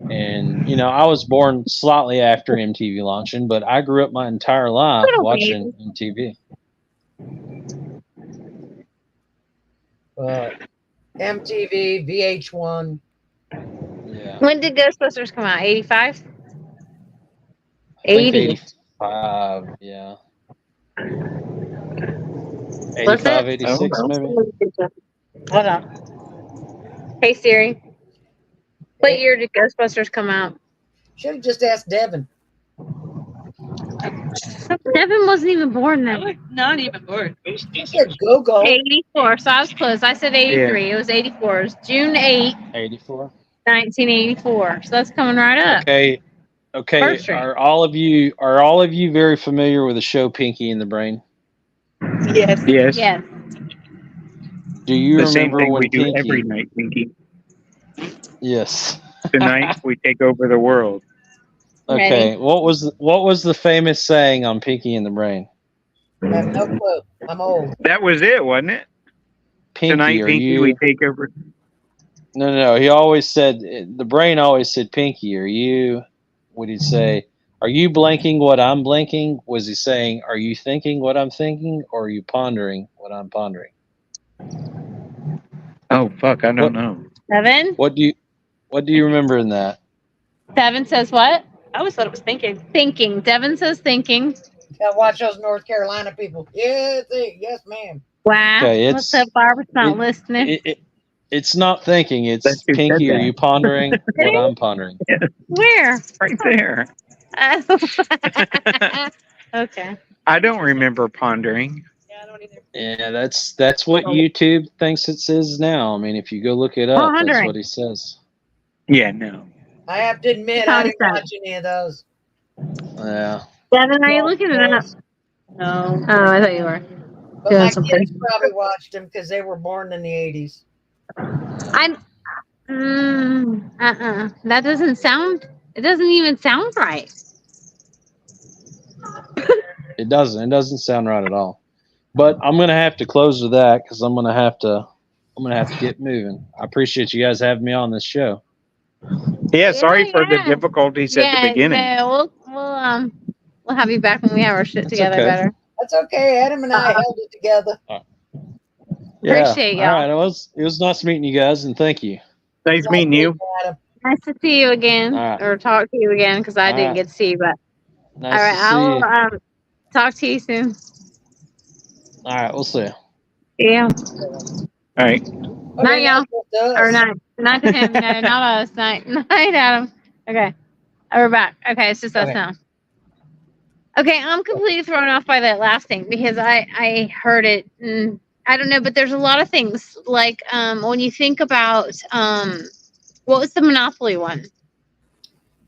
Speaker 4: And, I was born slightly after MTV launching, but I grew up my entire life
Speaker 2: Little
Speaker 4: watching MTV.
Speaker 3: MTV, VH1.
Speaker 4: Yeah.
Speaker 2: When did Ghostbusters come out? 85?
Speaker 4: I think
Speaker 2: 80.
Speaker 4: 85. Yeah.
Speaker 2: Was
Speaker 4: 85,
Speaker 2: it?
Speaker 4: 86, maybe.
Speaker 2: Hold on. Hey Siri, what year did Ghostbusters come out?
Speaker 3: Should have just asked Devin.
Speaker 2: Devin wasn't even born
Speaker 5: I
Speaker 2: then.
Speaker 5: was not even bored.
Speaker 3: I said go.
Speaker 2: 84, so I was close. I said 83. It was 84. It was June 8,
Speaker 4: 84.
Speaker 2: 1984. So that's coming right up.
Speaker 4: Okay. Okay.
Speaker 2: First string.
Speaker 4: Are all of you very familiar with the show Pinky and the Brain?
Speaker 5: Yes.
Speaker 1: Yes.
Speaker 2: Yes.
Speaker 4: Do you
Speaker 1: The same
Speaker 4: remember
Speaker 1: thing
Speaker 4: when
Speaker 1: we do
Speaker 4: Pinky?
Speaker 1: every night, Pinky.
Speaker 4: Yes.
Speaker 1: Tonight we take over the world.
Speaker 4: Okay. What was the famous saying on Pinky and the Brain?
Speaker 3: I have no clue. I'm old.
Speaker 1: That was it, wasn't it?
Speaker 4: Pinky,
Speaker 1: Tonight,
Speaker 4: are
Speaker 1: Pinky,
Speaker 4: you?
Speaker 1: we take over.
Speaker 4: No. He always said the brain always said, "Pinky, are you?" Would he say, "Are you blanking what I'm blanking?" Was he saying, "Are you thinking what I'm thinking?" Or are you pondering what I'm pondering?
Speaker 1: Oh fuck, I don't
Speaker 4: What
Speaker 1: know.
Speaker 2: Devin?
Speaker 4: What do you remember in that?
Speaker 2: Devin says what?
Speaker 5: I always thought it was thinking.
Speaker 2: Thinking. Devin says thinking.
Speaker 3: Gotta watch those North Carolina people. Yes, yes, ma'am.
Speaker 2: Wow.
Speaker 4: Okay,
Speaker 2: What's up, Barbara's not
Speaker 4: it,
Speaker 2: listening?
Speaker 4: it's not thinking.
Speaker 1: That's
Speaker 4: It's
Speaker 1: who said
Speaker 4: Pinky. Are
Speaker 1: that.
Speaker 4: you pondering what I'm pondering?
Speaker 2: Where?
Speaker 1: Right there.
Speaker 2: Okay.
Speaker 1: I don't remember pondering.
Speaker 5: Yeah, I don't either.
Speaker 4: Yeah, that's what YouTube thinks it says now. I mean, if you go look it up, that's
Speaker 2: Pondering.
Speaker 4: what he says.
Speaker 1: Yeah, no.
Speaker 3: I have to admit, I didn't watch any of those.
Speaker 4: Yeah.
Speaker 2: Devin, are you looking it up?
Speaker 5: No.
Speaker 2: Oh, I thought you were.
Speaker 3: But
Speaker 2: Doing
Speaker 3: my
Speaker 2: something.
Speaker 3: kids probably watched them because they were born in the 80s.
Speaker 2: I'm. That doesn't sound. It doesn't even sound right.
Speaker 4: It doesn't. It doesn't sound right at all. But I'm gonna have to close with that because I'm gonna have to get moving. I appreciate you guys having me on this show.
Speaker 1: Yeah, sorry for the
Speaker 2: Yeah.
Speaker 1: difficulties at the beginning.
Speaker 2: Yeah, we'll have you back when we have our shit
Speaker 4: That's
Speaker 2: together
Speaker 4: okay.
Speaker 2: better.
Speaker 3: That's okay. Adam and I held it together.
Speaker 4: Yeah.
Speaker 2: Appreciate y'all.
Speaker 4: All right. It was nice meeting you guys, and thank you.
Speaker 1: Nice meeting you.
Speaker 3: Adam.
Speaker 2: Nice to see you again,
Speaker 4: All right.
Speaker 2: or talk to you again, because I
Speaker 4: All
Speaker 2: didn't
Speaker 4: right.
Speaker 2: get to see you. But
Speaker 4: Nice
Speaker 2: all right,
Speaker 4: to see
Speaker 2: I'll
Speaker 4: you.
Speaker 2: talk to you soon.
Speaker 4: All right. We'll see.
Speaker 2: Yeah.
Speaker 1: All right.
Speaker 2: Night, y'all.
Speaker 3: That's
Speaker 2: Or
Speaker 3: us.
Speaker 2: night. Night to him. No, not us. Night, Adam. Okay. We're back. Okay, it's just us
Speaker 3: Okay.
Speaker 2: now. Okay, I'm completely thrown off by that last thing because I heard it. And I don't know, but there's a lot of things like when you think about what was the Monopoly one?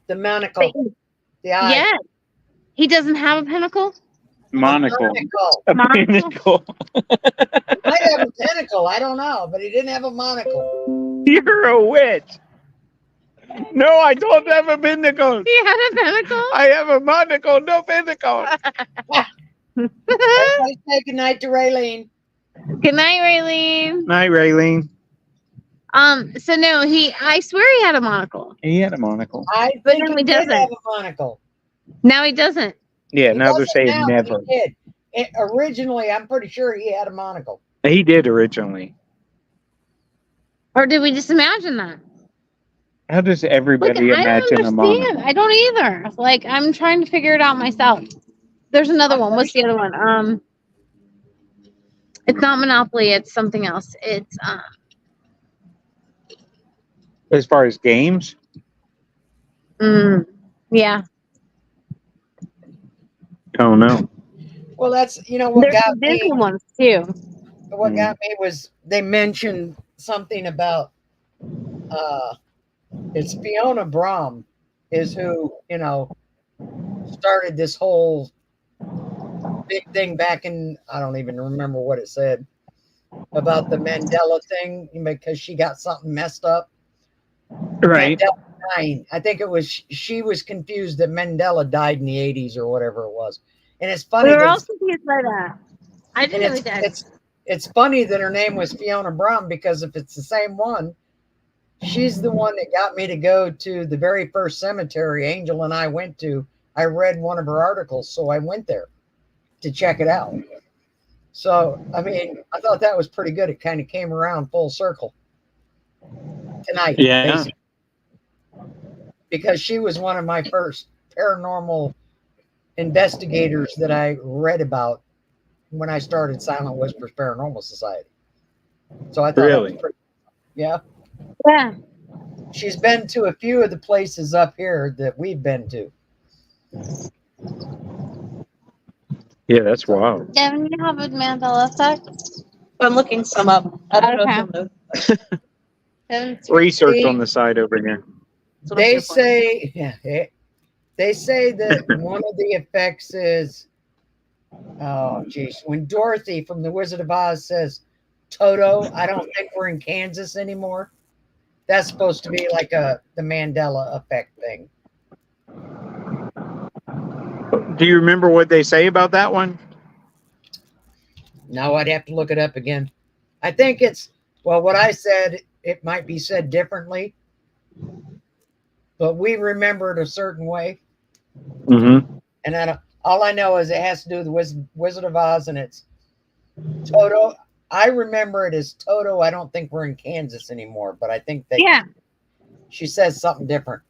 Speaker 3: The monocle. The eye.
Speaker 2: Yeah, he doesn't have a pinnacle.
Speaker 1: Monocle.
Speaker 3: Monocle.
Speaker 1: A
Speaker 2: Monocle.
Speaker 1: pinnacle.
Speaker 3: Might have a tentacle. I don't know, but he didn't have a monocle.
Speaker 1: You're a witch. No, I don't have a pinnacle.
Speaker 2: He had a pinnacle.
Speaker 1: I have a monocle, no pinnacle.
Speaker 3: Everybody say goodnight to Raylene.
Speaker 2: Good night, Raylene.
Speaker 1: Night, Raylene.
Speaker 2: So no, I swear he had a monocle.
Speaker 1: He had a monocle.
Speaker 3: I
Speaker 2: But
Speaker 3: think
Speaker 2: no,
Speaker 3: he
Speaker 2: he
Speaker 3: did
Speaker 2: doesn't.
Speaker 3: have a monocle.
Speaker 2: Now he doesn't.
Speaker 1: Yeah,
Speaker 3: He
Speaker 1: now they're
Speaker 3: doesn't
Speaker 1: saying
Speaker 3: now, but
Speaker 1: never.
Speaker 3: He did. Originally, I'm pretty sure he had a monocle.
Speaker 1: He did originally.
Speaker 2: Or did we just imagine that?
Speaker 1: How does
Speaker 2: Look,
Speaker 1: everybody
Speaker 2: I
Speaker 1: imagine
Speaker 2: don't
Speaker 1: a
Speaker 2: understand.
Speaker 1: monocle?
Speaker 2: I don't either. Like I'm trying to figure it out myself. There's another one. What's the other one? It's not Monopoly. It's something else. It's
Speaker 1: As far as games?
Speaker 2: yeah.
Speaker 1: Oh no.
Speaker 3: Well, that's what
Speaker 2: There's
Speaker 3: got
Speaker 2: some
Speaker 3: me.
Speaker 2: Disney ones too.
Speaker 3: What got me was they mentioned something about it's Fiona Braun is who started this whole big thing back in, I don't even remember what it said about the Mandela thing because she got something messed up.
Speaker 1: Right.
Speaker 3: Mandela dying. I think it was she was confused that Mandela died in the 80s or whatever it was. And it's funny
Speaker 2: We were
Speaker 3: that
Speaker 2: all confused by that. I didn't know
Speaker 3: and
Speaker 2: he died.
Speaker 3: it's funny that her name was Fiona Braun because if it's the same one, she's the one that got me to go to the very first cemetery Angel and I went to. I read one of her articles, so I went there to check it out. So, I mean, I thought that was pretty good. It kind of came around full circle tonight,
Speaker 1: Yeah.
Speaker 3: basically, because she was one of my first paranormal investigators that I read about when I started Silent Whispers Paranormal Society. So I thought that was
Speaker 1: Really?
Speaker 3: pretty, yeah.
Speaker 2: Yeah.
Speaker 3: She's been to a few of the places up here that we've been to.
Speaker 1: Yeah, that's wild.
Speaker 2: Devin, you have a Mandela Effect?
Speaker 5: I'm looking some up. I don't know if
Speaker 2: Okay.
Speaker 5: you'll know.
Speaker 2: Devin's
Speaker 1: Research on the side over here.
Speaker 5: That's what I'm
Speaker 3: They
Speaker 5: here for.
Speaker 3: say, they say that one of the effects is, oh geez, when Dorothy from The Wizard of Oz says, "Toto, I don't think we're in Kansas anymore." That's supposed to be like the Mandela Effect thing.
Speaker 1: Do you remember what they say about that one?
Speaker 3: Now I'd have to look it up again. I think it's, well, what I said, it might be said differently, but we remember it a certain way.
Speaker 1: Mm-hmm.
Speaker 3: And all I know is it has to do with the Wizard of Oz, and it's Toto. I remember it as Toto. I don't think we're in Kansas anymore, but I think
Speaker 2: Yeah.
Speaker 3: she says something different.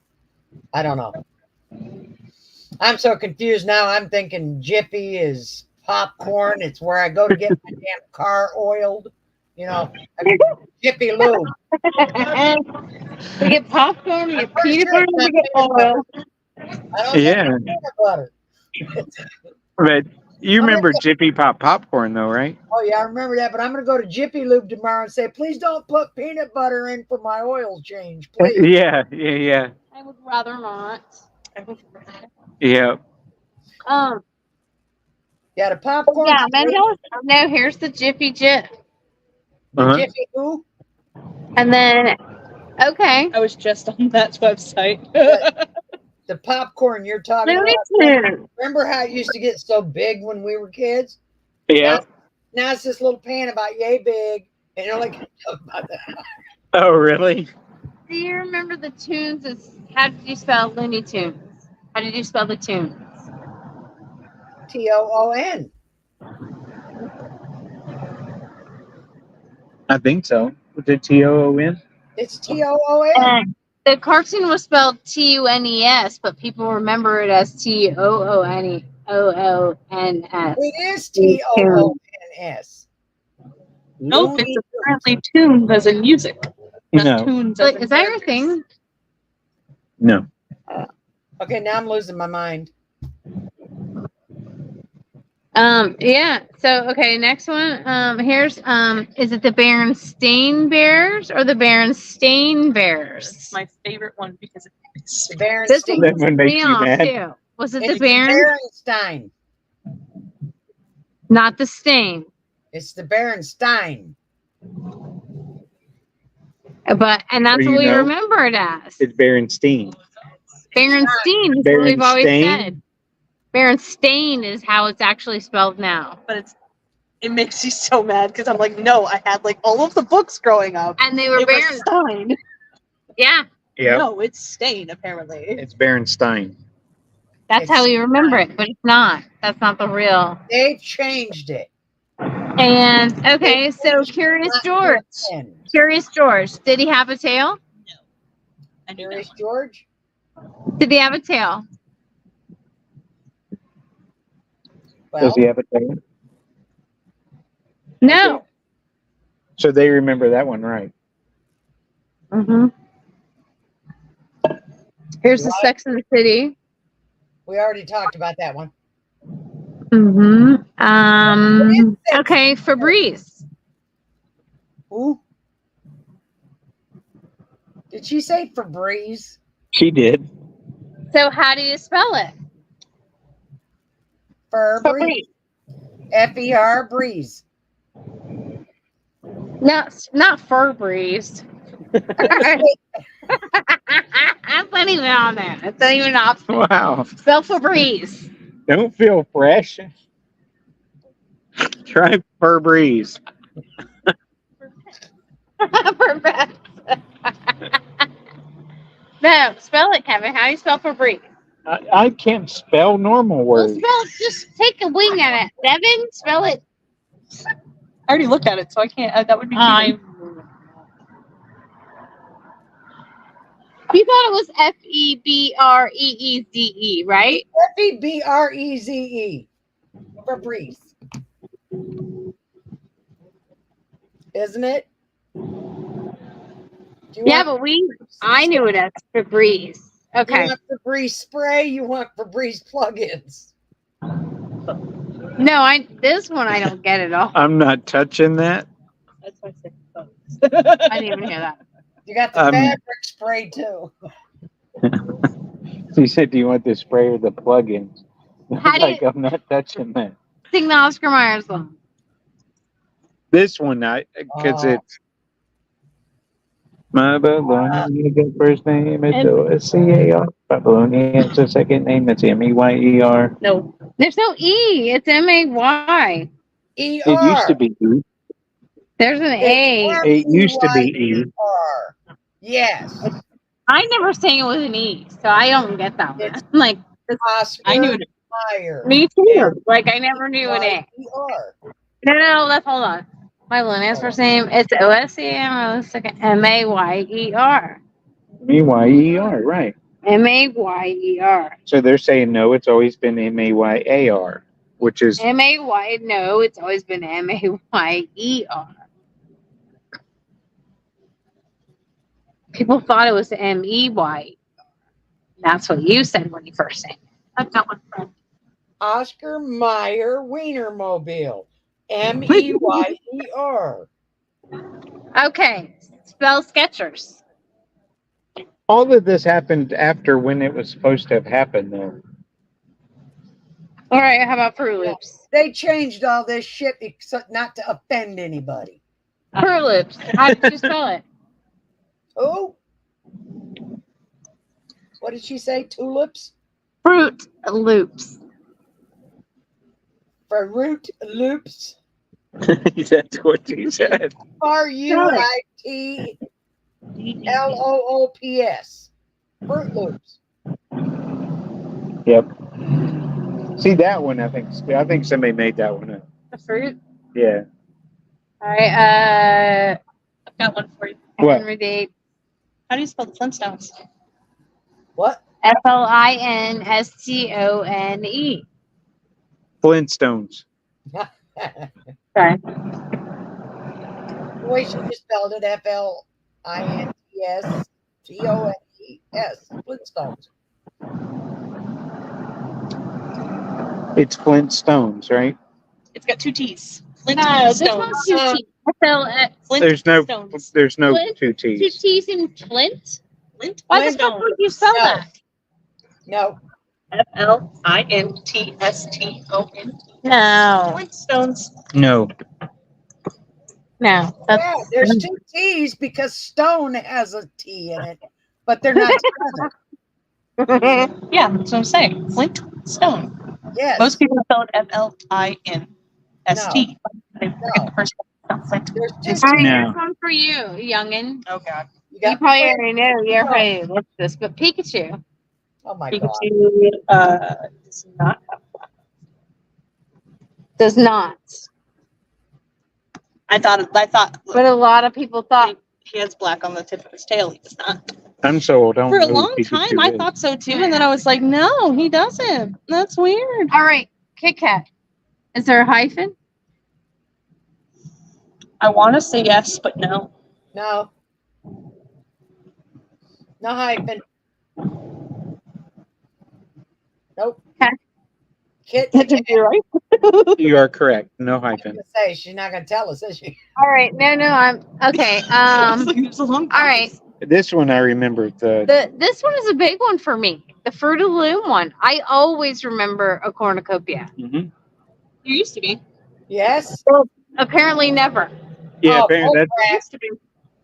Speaker 3: I don't know. I'm so confused now. I'm thinking Jiffy is popcorn. It's where I go to get my damn car oiled. You know, Jiffy Lube.
Speaker 2: We get popcorn, we get peanut butter, we get oil.
Speaker 3: I don't
Speaker 1: Yeah.
Speaker 3: think it's peanut butter.
Speaker 1: But you remember Jiffy Pop popcorn, though, right?
Speaker 3: Oh yeah, I remember that. But I'm gonna go to Jiffy Lube tomorrow and say, please don't put peanut butter in for my oil change, please.
Speaker 1: Yeah, yeah.
Speaker 2: I would rather not.
Speaker 1: Yeah.
Speaker 3: Yeah, the popcorn.
Speaker 2: Yeah, Mandela. No, here's the Jiffy Jif.
Speaker 3: The
Speaker 1: Uh-huh.
Speaker 3: Jiffy who?
Speaker 2: And then, okay.
Speaker 5: I was just on that website.
Speaker 3: The popcorn you're talking
Speaker 2: Looney
Speaker 3: about.
Speaker 2: Tunes.
Speaker 3: Remember how it used to get so big when we were kids?
Speaker 1: Yeah.
Speaker 3: Now it's this little pan about yay big, and you're like, about that.
Speaker 1: Oh, really?
Speaker 2: Do you remember the tunes? How did you spell Looney Tunes? How did you spell the tunes?
Speaker 3: Toon.
Speaker 1: I think so. Was it Toon?
Speaker 3: It's Toon.
Speaker 2: The cartoon was spelled Tunes, but people remember it as Toons.
Speaker 3: It is Toons.
Speaker 5: Nope, it's apparently tunes as in music. Not
Speaker 1: No.
Speaker 5: tunes as
Speaker 2: Like,
Speaker 5: in
Speaker 2: is that your
Speaker 5: characters.
Speaker 2: thing?
Speaker 1: No.
Speaker 3: Okay, now I'm losing my mind.
Speaker 2: Yeah. So okay, next one. Here's is it the Berenstain Bears or the Berenstain Bears?
Speaker 5: It's my favorite one because it's
Speaker 3: The
Speaker 2: This
Speaker 3: Berenstain.
Speaker 2: one
Speaker 1: That one makes
Speaker 2: me
Speaker 1: you
Speaker 2: off
Speaker 1: mad.
Speaker 2: too. Was it
Speaker 3: It's
Speaker 2: the Berens?
Speaker 3: Berenstain.
Speaker 2: Not the stain.
Speaker 3: It's the Berenstain.
Speaker 2: But and that's
Speaker 1: Or
Speaker 2: what we
Speaker 1: you know.
Speaker 2: remember it as.
Speaker 1: It's Berenstein.
Speaker 2: Berenstein is what we've always
Speaker 1: Berenstain?
Speaker 2: said. Berenstain is how it's actually spelled now.
Speaker 5: but it makes you so mad because I'm like, no, I had like all of the books growing up.
Speaker 2: And they were
Speaker 5: It was
Speaker 2: Berens.
Speaker 5: Stein.
Speaker 2: Yeah.
Speaker 1: Yeah.
Speaker 5: No, it's Stain apparently.
Speaker 1: It's Berenstein.
Speaker 2: That's
Speaker 3: It's
Speaker 2: how we remember it, but it's not. That's not the real.
Speaker 3: They changed it.
Speaker 2: And okay, so Curious George. Curious George. Did he have a tail?
Speaker 5: I knew
Speaker 3: Curious
Speaker 5: that.
Speaker 3: George?
Speaker 2: Did he have a tail?
Speaker 3: Well,
Speaker 1: Does he have a tail?
Speaker 2: No.
Speaker 1: So they remember that one, right?
Speaker 2: Mm-hmm. Here's the Sex and the City.
Speaker 3: we already talked about that one.
Speaker 2: Mm-hmm. Okay, Febreze.
Speaker 3: Who? Did she say Febreze?
Speaker 1: She did.
Speaker 2: So how do you spell it?
Speaker 3: Febreze. F-E-R breeze.
Speaker 2: No, not Febreze. That's not even on there. That's not even an option.
Speaker 1: Wow.
Speaker 2: Spell Febreze.
Speaker 1: Don't feel fresh. Try Febreze.
Speaker 2: Perfect. No, spell it, Kevin. How do you spell Febreze?
Speaker 1: I can't spell normal
Speaker 2: Well,
Speaker 1: words.
Speaker 2: spell it. Just take a wing at it. Devin, spell it.
Speaker 5: I already looked at it, so I can't. That would be
Speaker 2: I.
Speaker 5: cheating.
Speaker 2: You thought it was Febreeze, right?
Speaker 3: Febreze. Febreze. Isn't it? Do you
Speaker 2: Yeah,
Speaker 3: want
Speaker 2: but I knew it as Febreze.
Speaker 3: you
Speaker 2: Okay.
Speaker 3: want Febreze spray? You want Febreze plugins?
Speaker 2: No, this one I don't get at all.
Speaker 1: I'm not touching that.
Speaker 5: That's why I said phones.
Speaker 2: I didn't even hear that.
Speaker 3: You got the fabric spray too.
Speaker 1: She said, "Do you want the spray or the plugins?"
Speaker 2: How do you
Speaker 1: I'm not touching that.
Speaker 2: sing the Oscar Myers song?
Speaker 1: This one, because
Speaker 3: Oh.
Speaker 1: it's my baloney. The first name is O-S-C-A-R. Baloney has a second name. It's M-E-Y-E-R.
Speaker 5: No.
Speaker 2: There's no E. It's M-A-Y.
Speaker 3: ER.
Speaker 1: It used to be E.
Speaker 2: There's an A.
Speaker 1: It used to be E.
Speaker 3: MEYER. Yes.
Speaker 2: I never sang it with an E, so I don't get that one.
Speaker 3: It's-
Speaker 2: Like,
Speaker 3: Oscar
Speaker 5: I knew it.
Speaker 3: Meyer.
Speaker 2: me too. Like, I never knew an A.
Speaker 3: MEYER.
Speaker 2: No, let's hold on. My Luna's first name, it's O-S-C-A-M, second M-A-Y-E-R.
Speaker 1: M-E-Y-E-R, right.
Speaker 2: M-A-Y-E-R.
Speaker 1: So they're saying no, it's always been M-A-Y-A-R, which is
Speaker 2: M-A-Y, no, it's always been M-A-Y-E-R. People thought it was M-E-Y. That's what you said when you first sang it.
Speaker 5: I've got one friend.
Speaker 3: Oscar Meyer Wienermobile. MEYER.
Speaker 2: Okay, spell Skechers.
Speaker 1: all of this happened after when it was supposed to have happened, though.
Speaker 2: All right, how about Fruit Loops?
Speaker 3: They changed all this shit not to offend anybody.
Speaker 2: Fruit Loops. How did you spell it?
Speaker 3: Oh, what did she say? Tulips?
Speaker 2: Fruit Loops.
Speaker 3: Fruit Loops?
Speaker 1: That's what she said.
Speaker 3: RUITLOOPS. Fruit Loops.
Speaker 1: Yep. See that one? I think somebody made that one up.
Speaker 2: The fruit.
Speaker 1: Yeah.
Speaker 2: All right.
Speaker 5: I've got one for you.
Speaker 1: What?
Speaker 2: Henry Date.
Speaker 5: How do you spell the Flintstones?
Speaker 3: What?
Speaker 2: Flinstone.
Speaker 1: Flintstones.
Speaker 2: Sorry.
Speaker 3: The way she just spelled it, FLINTSTONES. Flintstones.
Speaker 1: It's Flintstones, right?
Speaker 5: It's got two T's.
Speaker 2: No, this
Speaker 5: Flintstones.
Speaker 2: one's two T's.
Speaker 1: There's no
Speaker 5: Flintstones.
Speaker 1: two
Speaker 2: Two
Speaker 1: T's.
Speaker 2: T's in Flint?
Speaker 5: Flint.
Speaker 2: Why the fuck would you spell
Speaker 3: No.
Speaker 2: that?
Speaker 3: No.
Speaker 5: FLINTSTON.
Speaker 2: No.
Speaker 5: Flintstones.
Speaker 1: No.
Speaker 2: No.
Speaker 3: Yeah, there's two T's because stone has a T in it, but they're not together.
Speaker 5: Yeah, that's what I'm saying. Flintstone.
Speaker 3: Yes.
Speaker 5: Most people spell it FLINST.
Speaker 3: No.
Speaker 5: The first one. Flint.
Speaker 3: There's two
Speaker 2: All right,
Speaker 1: No.
Speaker 2: here's one for you, youngin.
Speaker 5: Oh god.
Speaker 3: You
Speaker 2: You
Speaker 3: got
Speaker 2: probably
Speaker 3: Flint.
Speaker 2: already know. You're probably looked at this, but Pikachu
Speaker 3: Oh my God.
Speaker 5: Pikachu does not have black.
Speaker 2: does not.
Speaker 5: I thought
Speaker 2: But a lot of people thought.
Speaker 5: he has black on the tip of his tail. He does not.
Speaker 1: I'm so old. I don't
Speaker 5: For a
Speaker 1: know who
Speaker 5: long
Speaker 1: Pikachu
Speaker 5: time, I
Speaker 1: is.
Speaker 5: thought so too, and then I was like, no, he doesn't. That's weird.
Speaker 2: All right, Kit Kat. Is there a hyphen?
Speaker 5: I want to say yes, but no.
Speaker 3: No. No hyphen. Nope.
Speaker 2: Okay.
Speaker 3: Kit
Speaker 5: You're right.
Speaker 1: You are correct. No
Speaker 3: I was
Speaker 1: hyphen.
Speaker 3: gonna say she's not gonna tell us, is she?
Speaker 2: All right, no, I'm okay. All right,
Speaker 1: This one I remember.
Speaker 2: this one is a big one for me. The Fruit of the Loom one. I always remember a cornucopia.
Speaker 1: Mhm.
Speaker 5: You used to be.
Speaker 3: Yes.
Speaker 2: Apparently, never.
Speaker 1: Yeah,
Speaker 3: Oh,
Speaker 1: apparently that's
Speaker 3: crap.
Speaker 5: Used to be.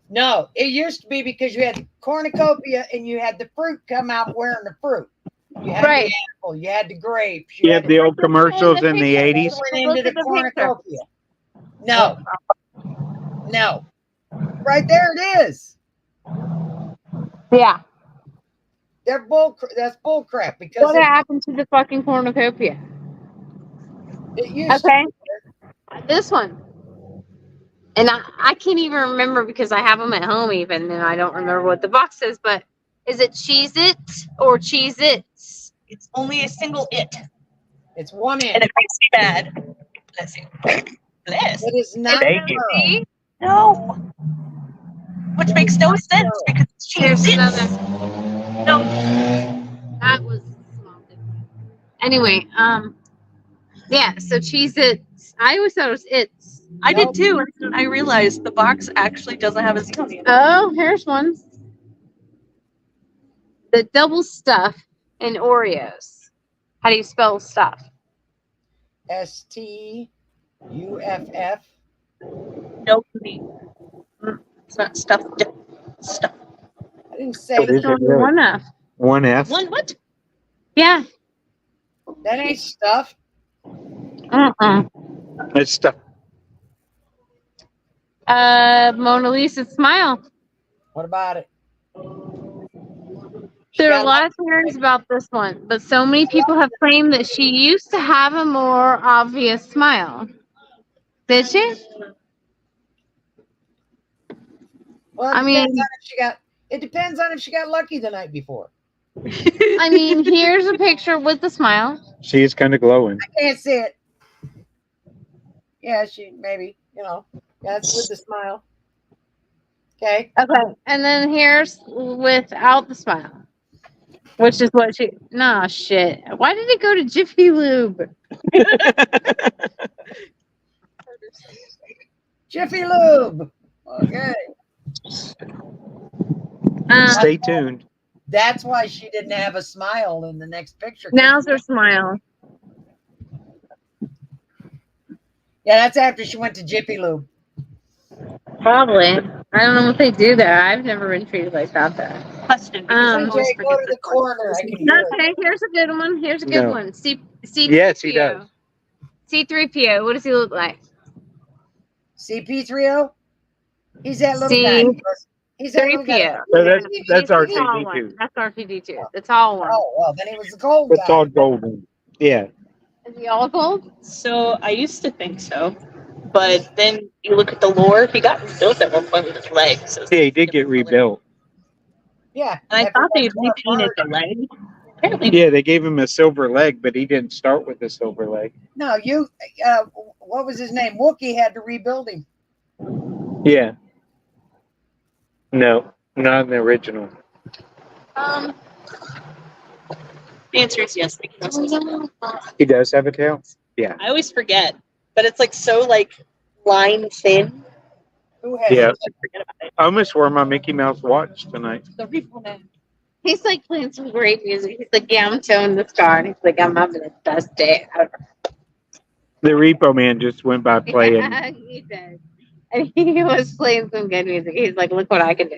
Speaker 3: No, it used to be because you had cornucopia and you had the fruit come out wearing the fruit. You had
Speaker 2: Right.
Speaker 3: the apple, you had the grapes,
Speaker 1: you
Speaker 3: had
Speaker 1: have the old commercials in the
Speaker 2: picture.
Speaker 1: 80s.
Speaker 3: went
Speaker 2: Look
Speaker 3: into
Speaker 2: at
Speaker 3: the
Speaker 2: the picture.
Speaker 3: cornucopia. No. No. Right there it is.
Speaker 2: Yeah.
Speaker 3: That's bull crap because
Speaker 2: What happened to the fucking cornucopia?
Speaker 3: it used
Speaker 2: Okay. This one. And I can't even remember because I have them at home even, and I don't remember what the box says, but is it Cheez-It or Cheez-Its?
Speaker 5: It's only a single it,
Speaker 3: It's one
Speaker 5: and
Speaker 3: in.
Speaker 5: it makes me mad. Bless you. Bless.
Speaker 3: It is not
Speaker 1: Thank you.
Speaker 3: plural.
Speaker 2: See?
Speaker 5: No. Which makes no sense because it's
Speaker 2: Here's
Speaker 5: Cheez-Its.
Speaker 2: another.
Speaker 5: No.
Speaker 2: That was small. Anyway, yeah, so Cheez-Its. I always thought it was It's.
Speaker 5: I
Speaker 3: Nope.
Speaker 5: did too. I realized the box actually doesn't have a Z on it.
Speaker 2: Oh, here's one. The double stuff in Oreos. How do you spell stuff?
Speaker 3: STUFF.
Speaker 5: No, it's not stuff. Stuff.
Speaker 3: I didn't say
Speaker 1: What is
Speaker 2: It's
Speaker 1: it
Speaker 2: only
Speaker 1: really?
Speaker 2: one F.
Speaker 1: One F.
Speaker 5: One what?
Speaker 2: Yeah.
Speaker 3: that ain't stuff.
Speaker 1: It's stuff.
Speaker 2: Mona Lisa smile.
Speaker 3: What about it?
Speaker 2: There are
Speaker 3: got
Speaker 2: a lot of theories about this one, but so many people have claimed that she used to have a more obvious smile. Did she?
Speaker 3: Well,
Speaker 2: I mean-
Speaker 3: it depends on if she got lucky the night before.
Speaker 2: I mean, here's a picture with the smile.
Speaker 1: She is kind of glowing.
Speaker 3: I can't see it. Yeah, she maybe, that's with the smile. Okay.
Speaker 2: Okay. And then here's without the smile. Which is what she. Nah, shit. Why did it go to Jiffy Lube?
Speaker 3: Jiffy Lube. Okay.
Speaker 1: Stay tuned.
Speaker 3: That's why she didn't have a smile in the next picture.
Speaker 2: Now's her smile.
Speaker 3: Yeah, that's after she went to Jiffy Lube.
Speaker 2: Probably. I don't know what they do there. I've never been treated like that there.
Speaker 5: Question. Because I
Speaker 2: Um,
Speaker 5: always
Speaker 3: TJ,
Speaker 5: forget
Speaker 3: go to
Speaker 5: this
Speaker 3: the
Speaker 5: one.
Speaker 3: corner. I can hear it.
Speaker 2: Okay, here's a good one. Here's a good
Speaker 1: No.
Speaker 2: one. C3PO.
Speaker 1: Yes, he does.
Speaker 2: C3PO. What does he look like?
Speaker 3: CP30? He's that little
Speaker 2: C-
Speaker 3: guy. He's that little guy.
Speaker 2: 3PO.
Speaker 1: So that's
Speaker 2: He's the tall
Speaker 1: R2D2.
Speaker 2: one. That's R2D2. The tall one.
Speaker 3: Oh, well, then he was the cold
Speaker 1: It's
Speaker 3: guy.
Speaker 1: all golden. Yeah.
Speaker 2: Is he all gold?
Speaker 5: So I used to think so, but then you look at the lore. He got rebuilt at one point with his legs. So
Speaker 1: Yeah, he did get rebuilt.
Speaker 3: Yeah.
Speaker 5: And I
Speaker 3: after
Speaker 5: thought they
Speaker 3: that tore
Speaker 5: repainted
Speaker 3: apart.
Speaker 5: the leg. Apparently,
Speaker 1: Yeah, they gave him a silver leg, but he didn't start with a silver leg.
Speaker 3: No, what was his name? Wookiee had to rebuild him.
Speaker 1: Yeah. No, not in the original.
Speaker 5: the answer is yes. Because
Speaker 1: He does have a tail? Yeah.
Speaker 5: I always forget, but it's like so like line thin.
Speaker 3: Who has
Speaker 1: Yeah.
Speaker 3: it?
Speaker 5: I forget about it.
Speaker 1: I almost wore my Mickey Mouse watch tonight.
Speaker 5: The Repo Man.
Speaker 2: He's like playing some great music. He's like, yeah, I'm towing this car. And he's like, I'm having the best day ever.
Speaker 1: The Repo Man just went by playing.
Speaker 2: Yeah, he did. And he was playing some good music. He's like, look what I can do.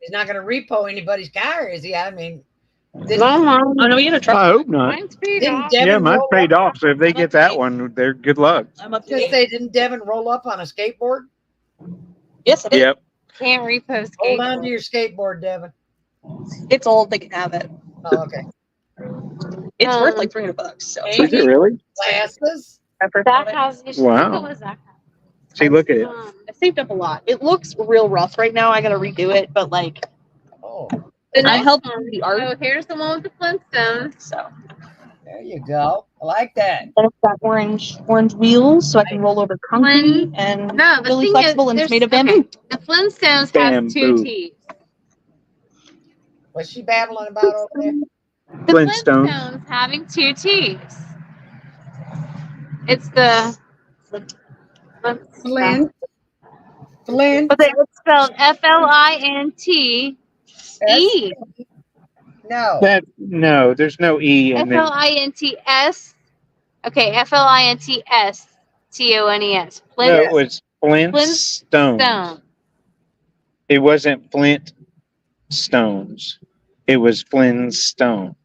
Speaker 3: He's not going to repo anybody's car, is he? I mean, didn't,
Speaker 2: Mom,
Speaker 5: Oh no, we had a truck.
Speaker 1: I hope not.
Speaker 2: mine's paid
Speaker 3: didn't
Speaker 2: off.
Speaker 3: Devin
Speaker 1: Yeah, mine's
Speaker 3: roll
Speaker 1: paid
Speaker 3: up?
Speaker 1: off. So if they get that one, they're good luck.
Speaker 5: I'm up to
Speaker 3: Just
Speaker 5: date.
Speaker 3: say, didn't Devin roll up on a skateboard?
Speaker 5: Yes, it is.
Speaker 1: Yep.
Speaker 2: Can't repost.
Speaker 3: Hold on to your skateboard, Devin.
Speaker 5: It's old. They can have it.
Speaker 3: Oh, okay.
Speaker 5: It's worth like $300. So
Speaker 1: Is it really?
Speaker 3: Glasses?
Speaker 2: That house. You should
Speaker 1: Wow.
Speaker 2: think it was that house.
Speaker 1: See, look at it.
Speaker 5: I saved up a lot. It looks real rough right now. I gotta redo it, but like
Speaker 3: Oh,
Speaker 2: The
Speaker 5: I
Speaker 2: next
Speaker 5: helped
Speaker 2: one.
Speaker 5: with the art.
Speaker 2: Oh, here's the one with the Flintstones.
Speaker 5: So
Speaker 3: there you go. I like that.
Speaker 5: and it's got orange wheels, so I can roll over concrete and
Speaker 2: No, the
Speaker 5: really
Speaker 2: thing
Speaker 5: flexible,
Speaker 2: is,
Speaker 5: and it's
Speaker 2: there's-
Speaker 5: made of bamboo.
Speaker 2: okay, the Flintstones has
Speaker 1: Bamboo.
Speaker 2: 2 T's.
Speaker 3: What's she babbling about over there?
Speaker 2: The
Speaker 1: Flintstones.
Speaker 2: Flintstones having 2 T's. It's the
Speaker 3: Flint. Flint.
Speaker 2: But it's spelled Flint. E.
Speaker 3: No.
Speaker 1: No, there's no E in there.
Speaker 2: Flints. Okay, Flintstones.
Speaker 1: No, it was Flintstones.
Speaker 2: Flintstone.
Speaker 1: It wasn't Flint Stones. It was Flintstones.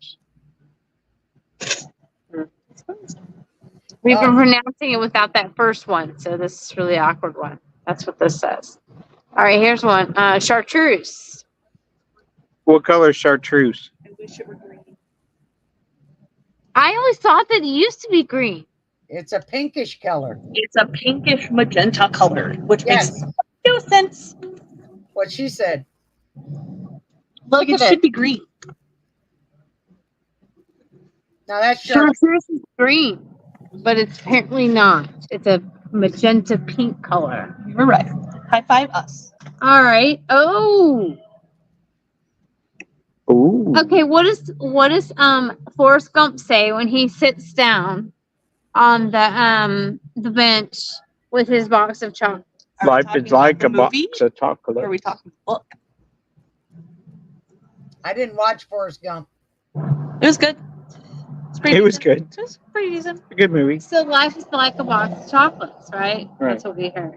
Speaker 2: We've been pronouncing it without that first one, so this is a really awkward one. That's what this says. All right, here's one. Chartreuse.
Speaker 1: What color is chartreuse?
Speaker 5: I wish it were green.
Speaker 2: I always thought that it used to be green.
Speaker 3: It's a pinkish color.
Speaker 5: It's a pinkish magenta color, which
Speaker 3: Yes,
Speaker 5: makes no sense.
Speaker 3: what she said.
Speaker 5: Look, it
Speaker 2: at
Speaker 5: should
Speaker 2: it.
Speaker 5: be green.
Speaker 3: Now that's
Speaker 2: Sure,
Speaker 3: sharp.
Speaker 2: this is green, but it's apparently not. It's a magenta pink color.
Speaker 5: You're right. High five us.
Speaker 2: All right. Oh.
Speaker 1: Ooh.
Speaker 2: Okay. What does Forrest Gump say when he sits down on the bench with his box of chocolate?
Speaker 5: Are we
Speaker 1: Life
Speaker 5: talking
Speaker 1: is like a
Speaker 5: about the movie,
Speaker 1: box of
Speaker 5: Or are
Speaker 1: chocolate.
Speaker 5: we talking book?
Speaker 3: I didn't watch Forrest Gump.
Speaker 5: It was good. It's pretty
Speaker 1: It was
Speaker 5: decent.
Speaker 1: good.
Speaker 5: It was pretty decent.
Speaker 1: A good movie.
Speaker 2: So life is like a box of chocolates, right?
Speaker 1: Right.
Speaker 2: That's what we heard.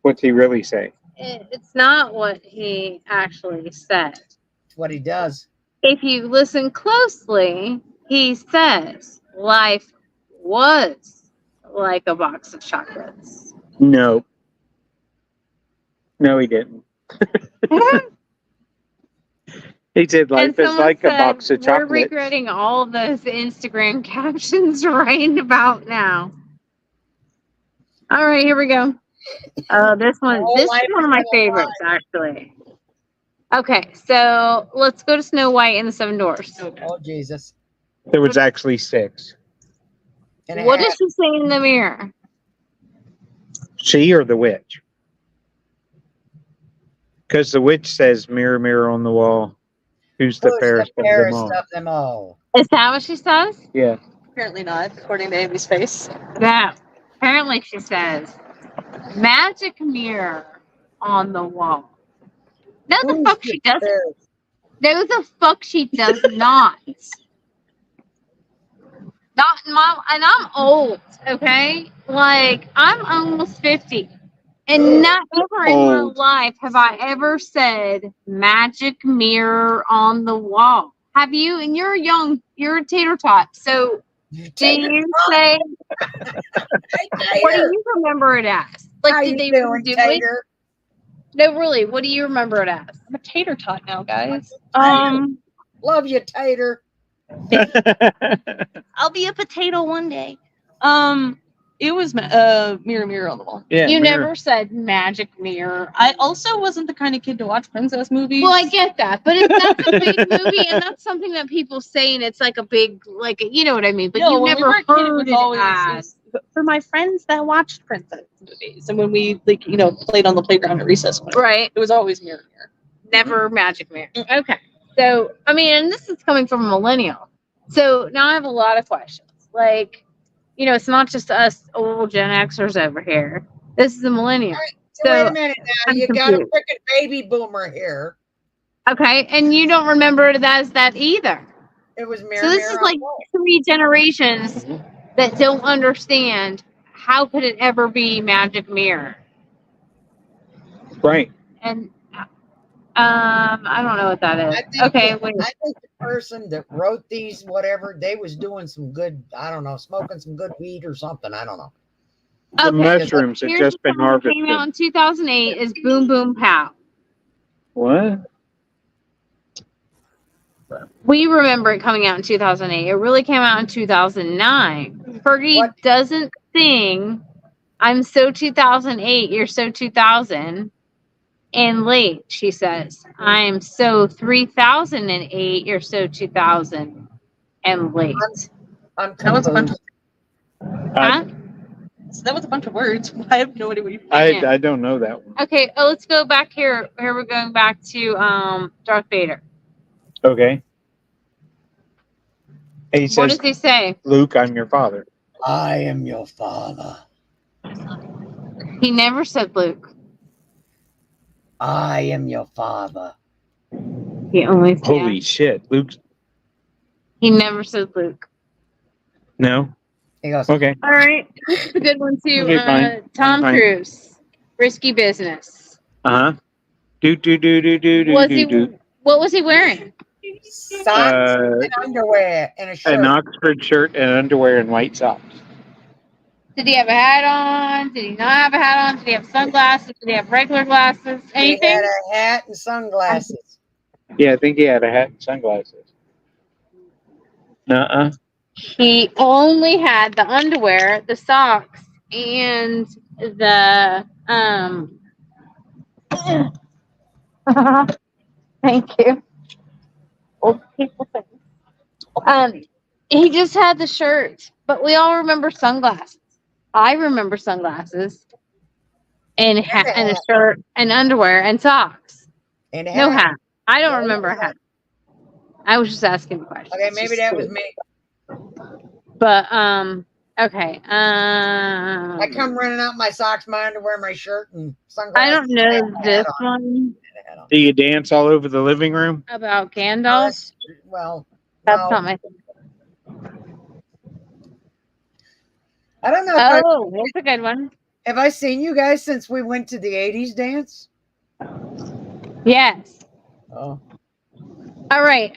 Speaker 1: What's he really say?
Speaker 2: It's not what he actually said.
Speaker 3: It's what he does.
Speaker 2: If you listen closely, he says life was like a box of chocolates.
Speaker 1: No. No, he didn't. He said life is
Speaker 2: someone
Speaker 1: like a
Speaker 2: said,
Speaker 1: box of
Speaker 2: we're
Speaker 1: chocolate.
Speaker 2: regretting all of those Instagram captions right about now. All right, here we go. This
Speaker 3: Whole
Speaker 2: is
Speaker 3: life
Speaker 2: one of
Speaker 3: is
Speaker 2: my
Speaker 3: a
Speaker 2: favorites, actually. Okay, so let's go to Snow White and the Seven Dwarfs.
Speaker 3: Oh, Jesus.
Speaker 1: There was actually 6.
Speaker 3: And it
Speaker 2: What
Speaker 3: had-
Speaker 2: does she say in the mirror?
Speaker 1: She or the witch? Because the witch says, "Mirror, mirror on the wall, who's the
Speaker 3: who's
Speaker 1: fairest
Speaker 3: the
Speaker 1: of them
Speaker 3: fairest
Speaker 1: all?"
Speaker 3: of them all?
Speaker 2: Is that what she says?
Speaker 1: Yeah.
Speaker 5: Apparently not, according to Amy's face.
Speaker 2: Yeah. Apparently she says, magic mirror on the wall. No, the
Speaker 3: Who's
Speaker 2: fuck
Speaker 3: the
Speaker 2: she doesn't.
Speaker 3: fairest?
Speaker 2: No, the fuck she does not. Not in my, and I'm old, okay? Like, I'm almost 50. And not ever in my
Speaker 1: Old.
Speaker 2: life have I ever said magic mirror on the wall. Have you? And you're young, you're a tater tot. So do you say, what do you remember it as? Like,
Speaker 3: How
Speaker 2: did
Speaker 3: you
Speaker 2: they
Speaker 3: doing,
Speaker 2: redo it?
Speaker 3: Tater?
Speaker 2: No, really, what do you remember it as?
Speaker 5: I'm a tater tot now, guys.
Speaker 3: Love you, Tater.
Speaker 5: I'll be a potato one day. It was Mirror Mirror on the Wall.
Speaker 1: Yeah.
Speaker 2: You
Speaker 1: mirror.
Speaker 2: never said magic mirror.
Speaker 5: I also wasn't the kind of kid to watch princess movies.
Speaker 2: Well, I get that, but that's a big movie, and that's something that people say, and it's like a big, like, you know what I mean. But
Speaker 5: no,
Speaker 2: you
Speaker 5: when
Speaker 2: never
Speaker 5: we were a kid,
Speaker 2: heard
Speaker 5: it was always
Speaker 2: as.
Speaker 5: for my friends that watched princess movies, and when we played on the playground at recess,
Speaker 2: Right.
Speaker 5: it was always Mirror Mirror.
Speaker 2: Never magic mirror. Okay. So, I mean, and this is coming from a millennial. So now I have a lot of questions. Like, it's not just us old Gen Xers over here. This is a millennial.
Speaker 3: So wait a minute now.
Speaker 2: I'm
Speaker 3: You got a
Speaker 2: confused.
Speaker 3: freaking baby boomer here.
Speaker 2: Okay. And you don't remember it as that either.
Speaker 3: It was Mirror
Speaker 2: So this
Speaker 3: Mirror
Speaker 2: is
Speaker 3: on
Speaker 2: like
Speaker 3: the Wall.
Speaker 2: 3 generations that don't understand how could it ever be magic mirror.
Speaker 1: Right.
Speaker 2: And I don't know what that is.
Speaker 3: I think
Speaker 2: Okay,
Speaker 3: that-
Speaker 2: wait.
Speaker 3: I think the person that wrote these, whatever, they was doing some good, I don't know, smoking some good weed or something. I don't know.
Speaker 1: The
Speaker 2: Okay,
Speaker 1: mushrooms had
Speaker 2: here's
Speaker 1: just
Speaker 2: the
Speaker 1: been
Speaker 2: song that came out
Speaker 1: harvested.
Speaker 2: in 2008 is Boom Boom Pow.
Speaker 1: What?
Speaker 2: We remember it coming out in 2008. It really came out in 2009. Fergie
Speaker 3: What?
Speaker 2: doesn't sing I'm so 2008, you're so 2000 and late, she says. I'm so 3008, you're so 2000 and late.
Speaker 3: I'm
Speaker 5: That was a bunch.
Speaker 3: confused.
Speaker 2: Huh?
Speaker 5: So that was a bunch of words. I have no idea what you.
Speaker 1: I don't know that one.
Speaker 2: Okay, let's go back here. Here we're going back to Darth Vader.
Speaker 1: Okay. He
Speaker 2: What
Speaker 1: says,
Speaker 2: does he say?
Speaker 1: "Luke, I'm your father."
Speaker 3: I am your father.
Speaker 2: He never said Luke.
Speaker 3: I am your father.
Speaker 2: He only said,
Speaker 1: Holy shit, Luke.
Speaker 2: he never said Luke.
Speaker 1: No.
Speaker 3: He goes,
Speaker 1: Okay.
Speaker 2: All right, this is a good one too.
Speaker 1: Okay, fine.
Speaker 2: Tom
Speaker 1: Fine.
Speaker 2: Cruise, Risky Business.
Speaker 1: Uh huh. Do.
Speaker 2: What was he wearing?
Speaker 3: socks and underwear and a shirt.
Speaker 1: An Oxford shirt and underwear and white socks.
Speaker 2: Did he have a hat on? Did he not have a hat on? Did he have sunglasses? Did he have regular glasses?
Speaker 3: He
Speaker 2: Anything?
Speaker 3: had a hat and sunglasses.
Speaker 1: Yeah, I think he had a hat and sunglasses. Nuh-uh.
Speaker 2: he only had the underwear, the socks, and the thank you. Old people thing. He just had the shirt, but we all remember sunglasses. I remember sunglasses and
Speaker 3: And a
Speaker 2: and a
Speaker 3: hat.
Speaker 2: shirt and underwear and socks.
Speaker 3: And a
Speaker 2: No
Speaker 3: hat.
Speaker 2: hat. I don't
Speaker 3: Yeah,
Speaker 2: remember a hat. I was just asking questions.
Speaker 3: Okay, maybe that was me.
Speaker 2: But okay.
Speaker 3: I come running out my socks, my underwear, my shirt, and sunglasses.
Speaker 2: I don't know this one
Speaker 1: Do you dance all over the living room?
Speaker 2: about Gandalf.
Speaker 3: Well,
Speaker 2: That's
Speaker 3: no,
Speaker 2: not my thing.
Speaker 3: I don't know.
Speaker 2: Oh, that's a good one.
Speaker 3: Have I seen you guys since we went to the 80s dance?
Speaker 2: Yes.
Speaker 3: Oh.
Speaker 2: All right.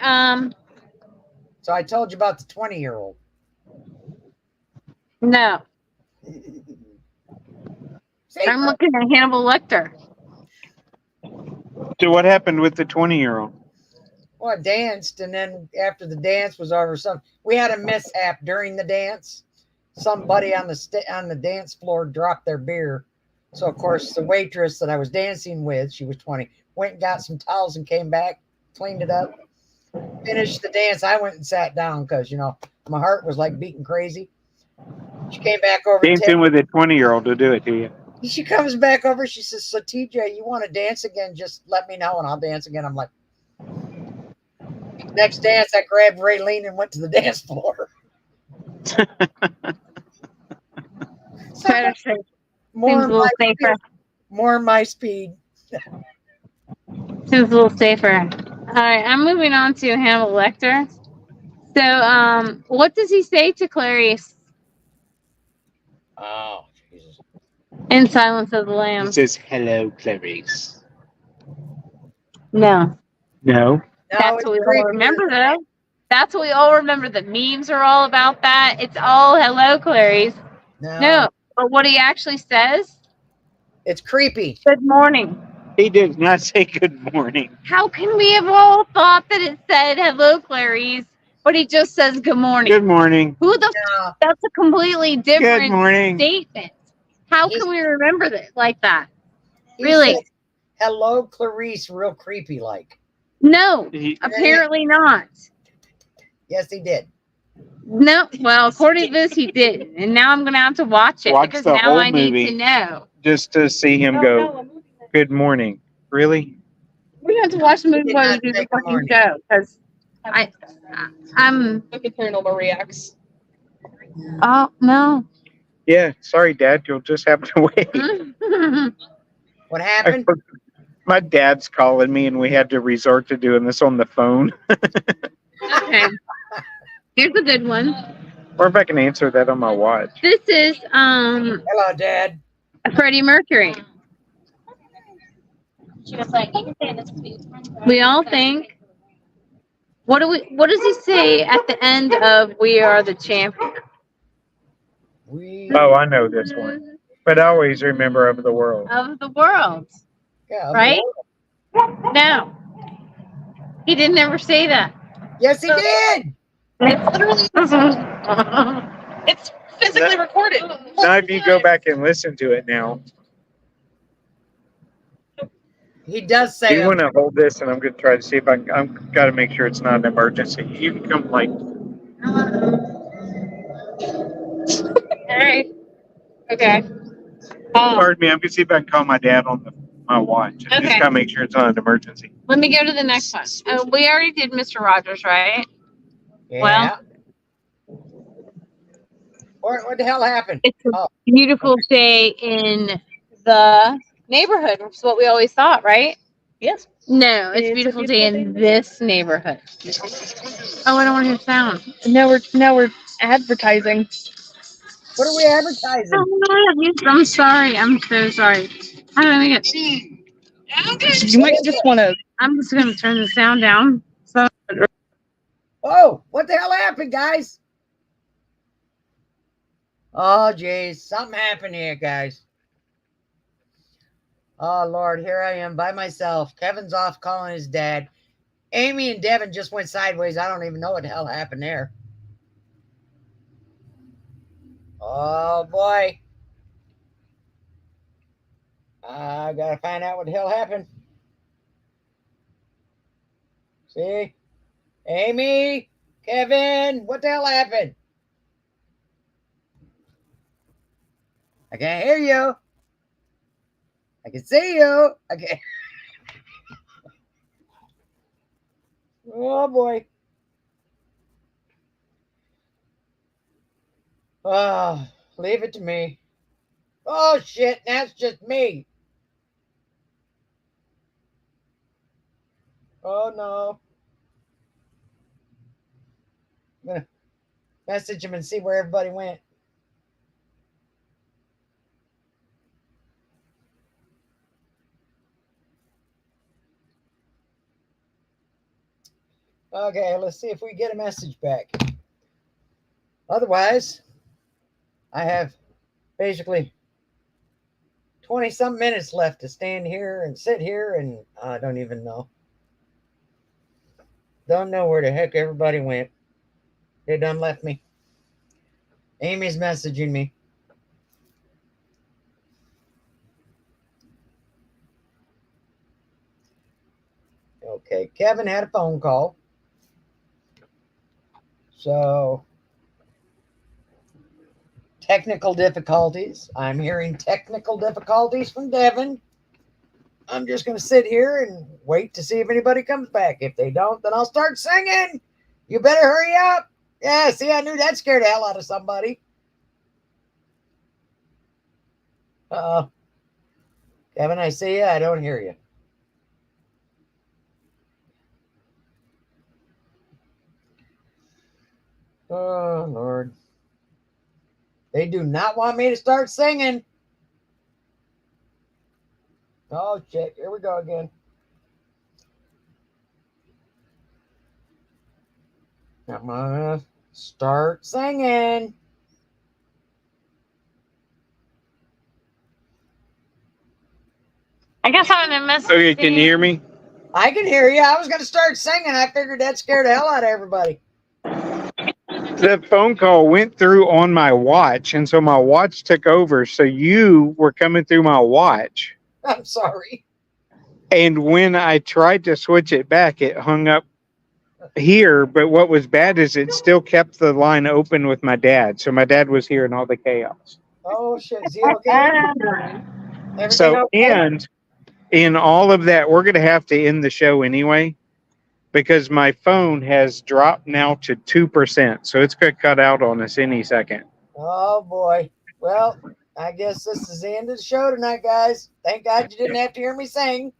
Speaker 3: So I told you about the 20-year-old.
Speaker 2: No.
Speaker 3: See?
Speaker 2: I'm looking at Hannibal Lecter.
Speaker 1: So what happened with the 20-year-old?
Speaker 3: Well, I danced, and then after the dance was over, we had a mishap during the dance. Somebody on the dance floor dropped their beer. So of course the waitress that I was dancing with, she was 20, went and got some towels and came back, cleaned it up, finished the dance. I went and sat down because my heart was like beating crazy. She came back over.
Speaker 1: Dancing with a 20-year-old to do it to you.
Speaker 3: She comes back over. She says, "So TJ, you want to dance again? Just let me know and I'll dance again." I'm like, next dance, I grabbed Raylene and went to the dance floor.
Speaker 2: Better say.
Speaker 3: More
Speaker 2: Seems a little safer.
Speaker 3: More my speed.
Speaker 2: Seems a little safer. All right, I'm moving on to Hannibal Lecter. So, what does he say to Clarice
Speaker 3: Oh, Jesus.
Speaker 2: in Silence of the
Speaker 1: He
Speaker 2: Lambs?
Speaker 1: says, "Hello, Clarice."
Speaker 2: No.
Speaker 1: No.
Speaker 2: That's what we all remember, though. That's what we all remember. The memes are all about that. It's all hello, Clarice. No. But what he actually says,
Speaker 3: It's creepy.
Speaker 2: good morning.
Speaker 1: He did not say good morning.
Speaker 2: How can we have all thought that it said hello, Clarice, but he just says good morning?
Speaker 1: Good morning.
Speaker 2: Who the
Speaker 3: No.
Speaker 2: That's a completely
Speaker 1: Good
Speaker 2: different
Speaker 1: morning.
Speaker 2: statement. How can we remember that like that?
Speaker 3: He
Speaker 2: Really?
Speaker 3: said, hello, Clarice, real creepy like.
Speaker 2: No,
Speaker 1: He-
Speaker 2: apparently not.
Speaker 3: Yes, he did.
Speaker 2: No, well, according to this, he didn't. And now I'm going to have to watch it
Speaker 1: Watch
Speaker 2: because
Speaker 1: the
Speaker 2: now
Speaker 1: whole
Speaker 2: I need
Speaker 1: movie.
Speaker 2: to know.
Speaker 1: Just to see him go, good morning. Really?
Speaker 2: We have to watch the movie
Speaker 3: did
Speaker 2: while we
Speaker 3: not
Speaker 2: do the
Speaker 3: say good
Speaker 2: fucking
Speaker 3: morning.
Speaker 2: show because I'm.
Speaker 5: Look at Paranormal reacts.
Speaker 2: Oh, no.
Speaker 1: Yeah. Sorry, Dad. You'll just have to wait.
Speaker 3: What happened?
Speaker 1: My dad's calling me, and we had to resort to doing this on the phone.
Speaker 2: Okay. Here's a good one.
Speaker 1: Or if I can answer that on my watch.
Speaker 2: This is
Speaker 3: Hello, Dad.
Speaker 2: Freddie Mercury. We all think. What does he say at the end of "We Are the Champion"?
Speaker 1: Oh, I know this one. But I always remember Of the World.
Speaker 2: Of the world,
Speaker 3: Yeah,
Speaker 2: right? No, he didn't ever say that.
Speaker 3: Yes, he did.
Speaker 5: It's literally, it's physically recorded.
Speaker 1: Now, if you go back and listen to it now,
Speaker 3: He does
Speaker 1: do
Speaker 3: say
Speaker 1: you want to hold this? And I'm going to try to see if I'm got to make sure it's not an emergency. You can come like.
Speaker 2: All right. Okay.
Speaker 1: Pardon me. I'm going to see if I can call my dad on my watch. And just
Speaker 2: Okay.
Speaker 1: got to make sure it's not an emergency.
Speaker 2: Let me go to the next one. We already did Mr. Rogers, right?
Speaker 3: Yeah. What the hell happened?
Speaker 2: It's a beautiful day in the neighborhood, which is what we always thought, right?
Speaker 5: Yes.
Speaker 2: No, it's a beautiful day in this neighborhood. Oh, I don't want to hear sound.
Speaker 5: Now we're advertising.
Speaker 3: What are we advertising?
Speaker 2: I'm sorry. I'm so sorry. How do I make it?
Speaker 5: You might just want to.
Speaker 2: I'm just going to turn the sound down. So
Speaker 3: Oh, what the hell happened, guys? Oh, geez. Something happened here, guys. Oh, Lord. Here I am by myself. Kevin's off calling his dad. Amy and Devin just went sideways. I don't even know what the hell happened there. Oh boy. I gotta find out what the hell happened. See? Amy, Kevin, what the hell happened? I can't hear you. I can see you. I can't. Oh boy. Oh, leave it to me. Oh shit, that's just me. Oh no. I'm gonna message him and see where everybody went. Okay, let's see if we get a message back. Otherwise, I have basically 20 some minutes left to stand here and sit here, and I don't even know. Don't know where the heck everybody went. They done left me. Amy's messaging me. Okay, Kevin had a phone call. So, technical difficulties. I'm hearing technical difficulties from Devin. I'm just going to sit here and wait to see if anybody comes back. If they don't, then I'll start singing. You better hurry up. Yeah, see, I knew that scared the hell out of somebody. Uh-oh. Kevin, I see you. I don't hear you. Oh, Lord. They do not want me to start singing. Oh, shit. Here we go again. I'm going to start singing.
Speaker 2: I guess I'm gonna message.
Speaker 1: Okay, can you hear me?
Speaker 3: I can hear you. I was going to start singing. I figured that scared the hell out of everybody.
Speaker 1: The phone call went through on my watch, and so my watch took over. So you were coming through my watch.
Speaker 3: I'm sorry.
Speaker 1: And when I tried to switch it back, it hung up here. But what was bad is it still kept the line open with my dad. So my dad was here in all the chaos.
Speaker 3: Oh, shit. Is he okay? Everything
Speaker 1: So,
Speaker 3: okay?
Speaker 1: and in all of that, we're going to have to end the show anyway because my phone has dropped now to 2%. So it's going to cut out on us any second.
Speaker 3: Oh, boy. Well, I guess this is the end of the show tonight, guys. Thank God you didn't have to hear me sing.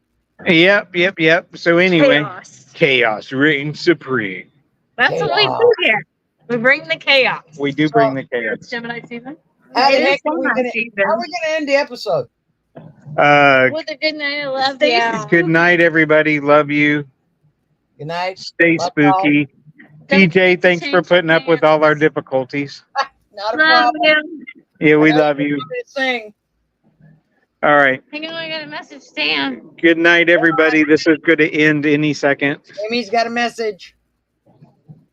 Speaker 1: Yep. So anyway,
Speaker 2: Chaos.
Speaker 1: chaos reigns supreme.
Speaker 2: That's what we do here. We bring the chaos.
Speaker 1: We do bring the chaos.
Speaker 2: Gemini season.
Speaker 3: How the
Speaker 2: It is
Speaker 3: heck are we
Speaker 2: Gemini
Speaker 3: gonna
Speaker 2: season.
Speaker 3: how are we gonna end the episode?
Speaker 2: With a good night, I love you.
Speaker 1: Good night, everybody. Love you.
Speaker 3: Good night.
Speaker 1: Stay
Speaker 3: Love y'all.
Speaker 1: spooky.
Speaker 2: Don't
Speaker 1: TJ,
Speaker 2: forget to
Speaker 1: thanks for
Speaker 2: change
Speaker 1: putting
Speaker 2: your
Speaker 1: up with all our
Speaker 2: pants.
Speaker 1: difficulties.
Speaker 3: Not a
Speaker 2: Love
Speaker 3: problem.
Speaker 2: you.
Speaker 1: Yeah, we
Speaker 3: I know
Speaker 1: love
Speaker 3: you
Speaker 1: you.
Speaker 3: want me to sing.
Speaker 1: All right.
Speaker 2: Hang on, I got a message, Sam.
Speaker 1: Good night, everybody. This is going to end any second.
Speaker 3: Amy's got a message.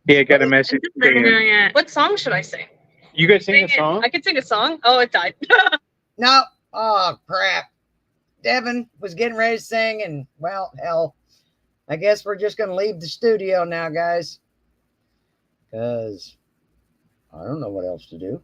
Speaker 1: Yeah, got a message.
Speaker 5: What song should I sing?
Speaker 1: You guys sing a
Speaker 5: Dang it.
Speaker 1: song?
Speaker 5: I could sing a song. Oh, it died.
Speaker 3: No. Oh crap. Devin was getting ready to sing, and well, hell. I guess we're just gonna leave the studio now, guys. Because I don't know what else to do.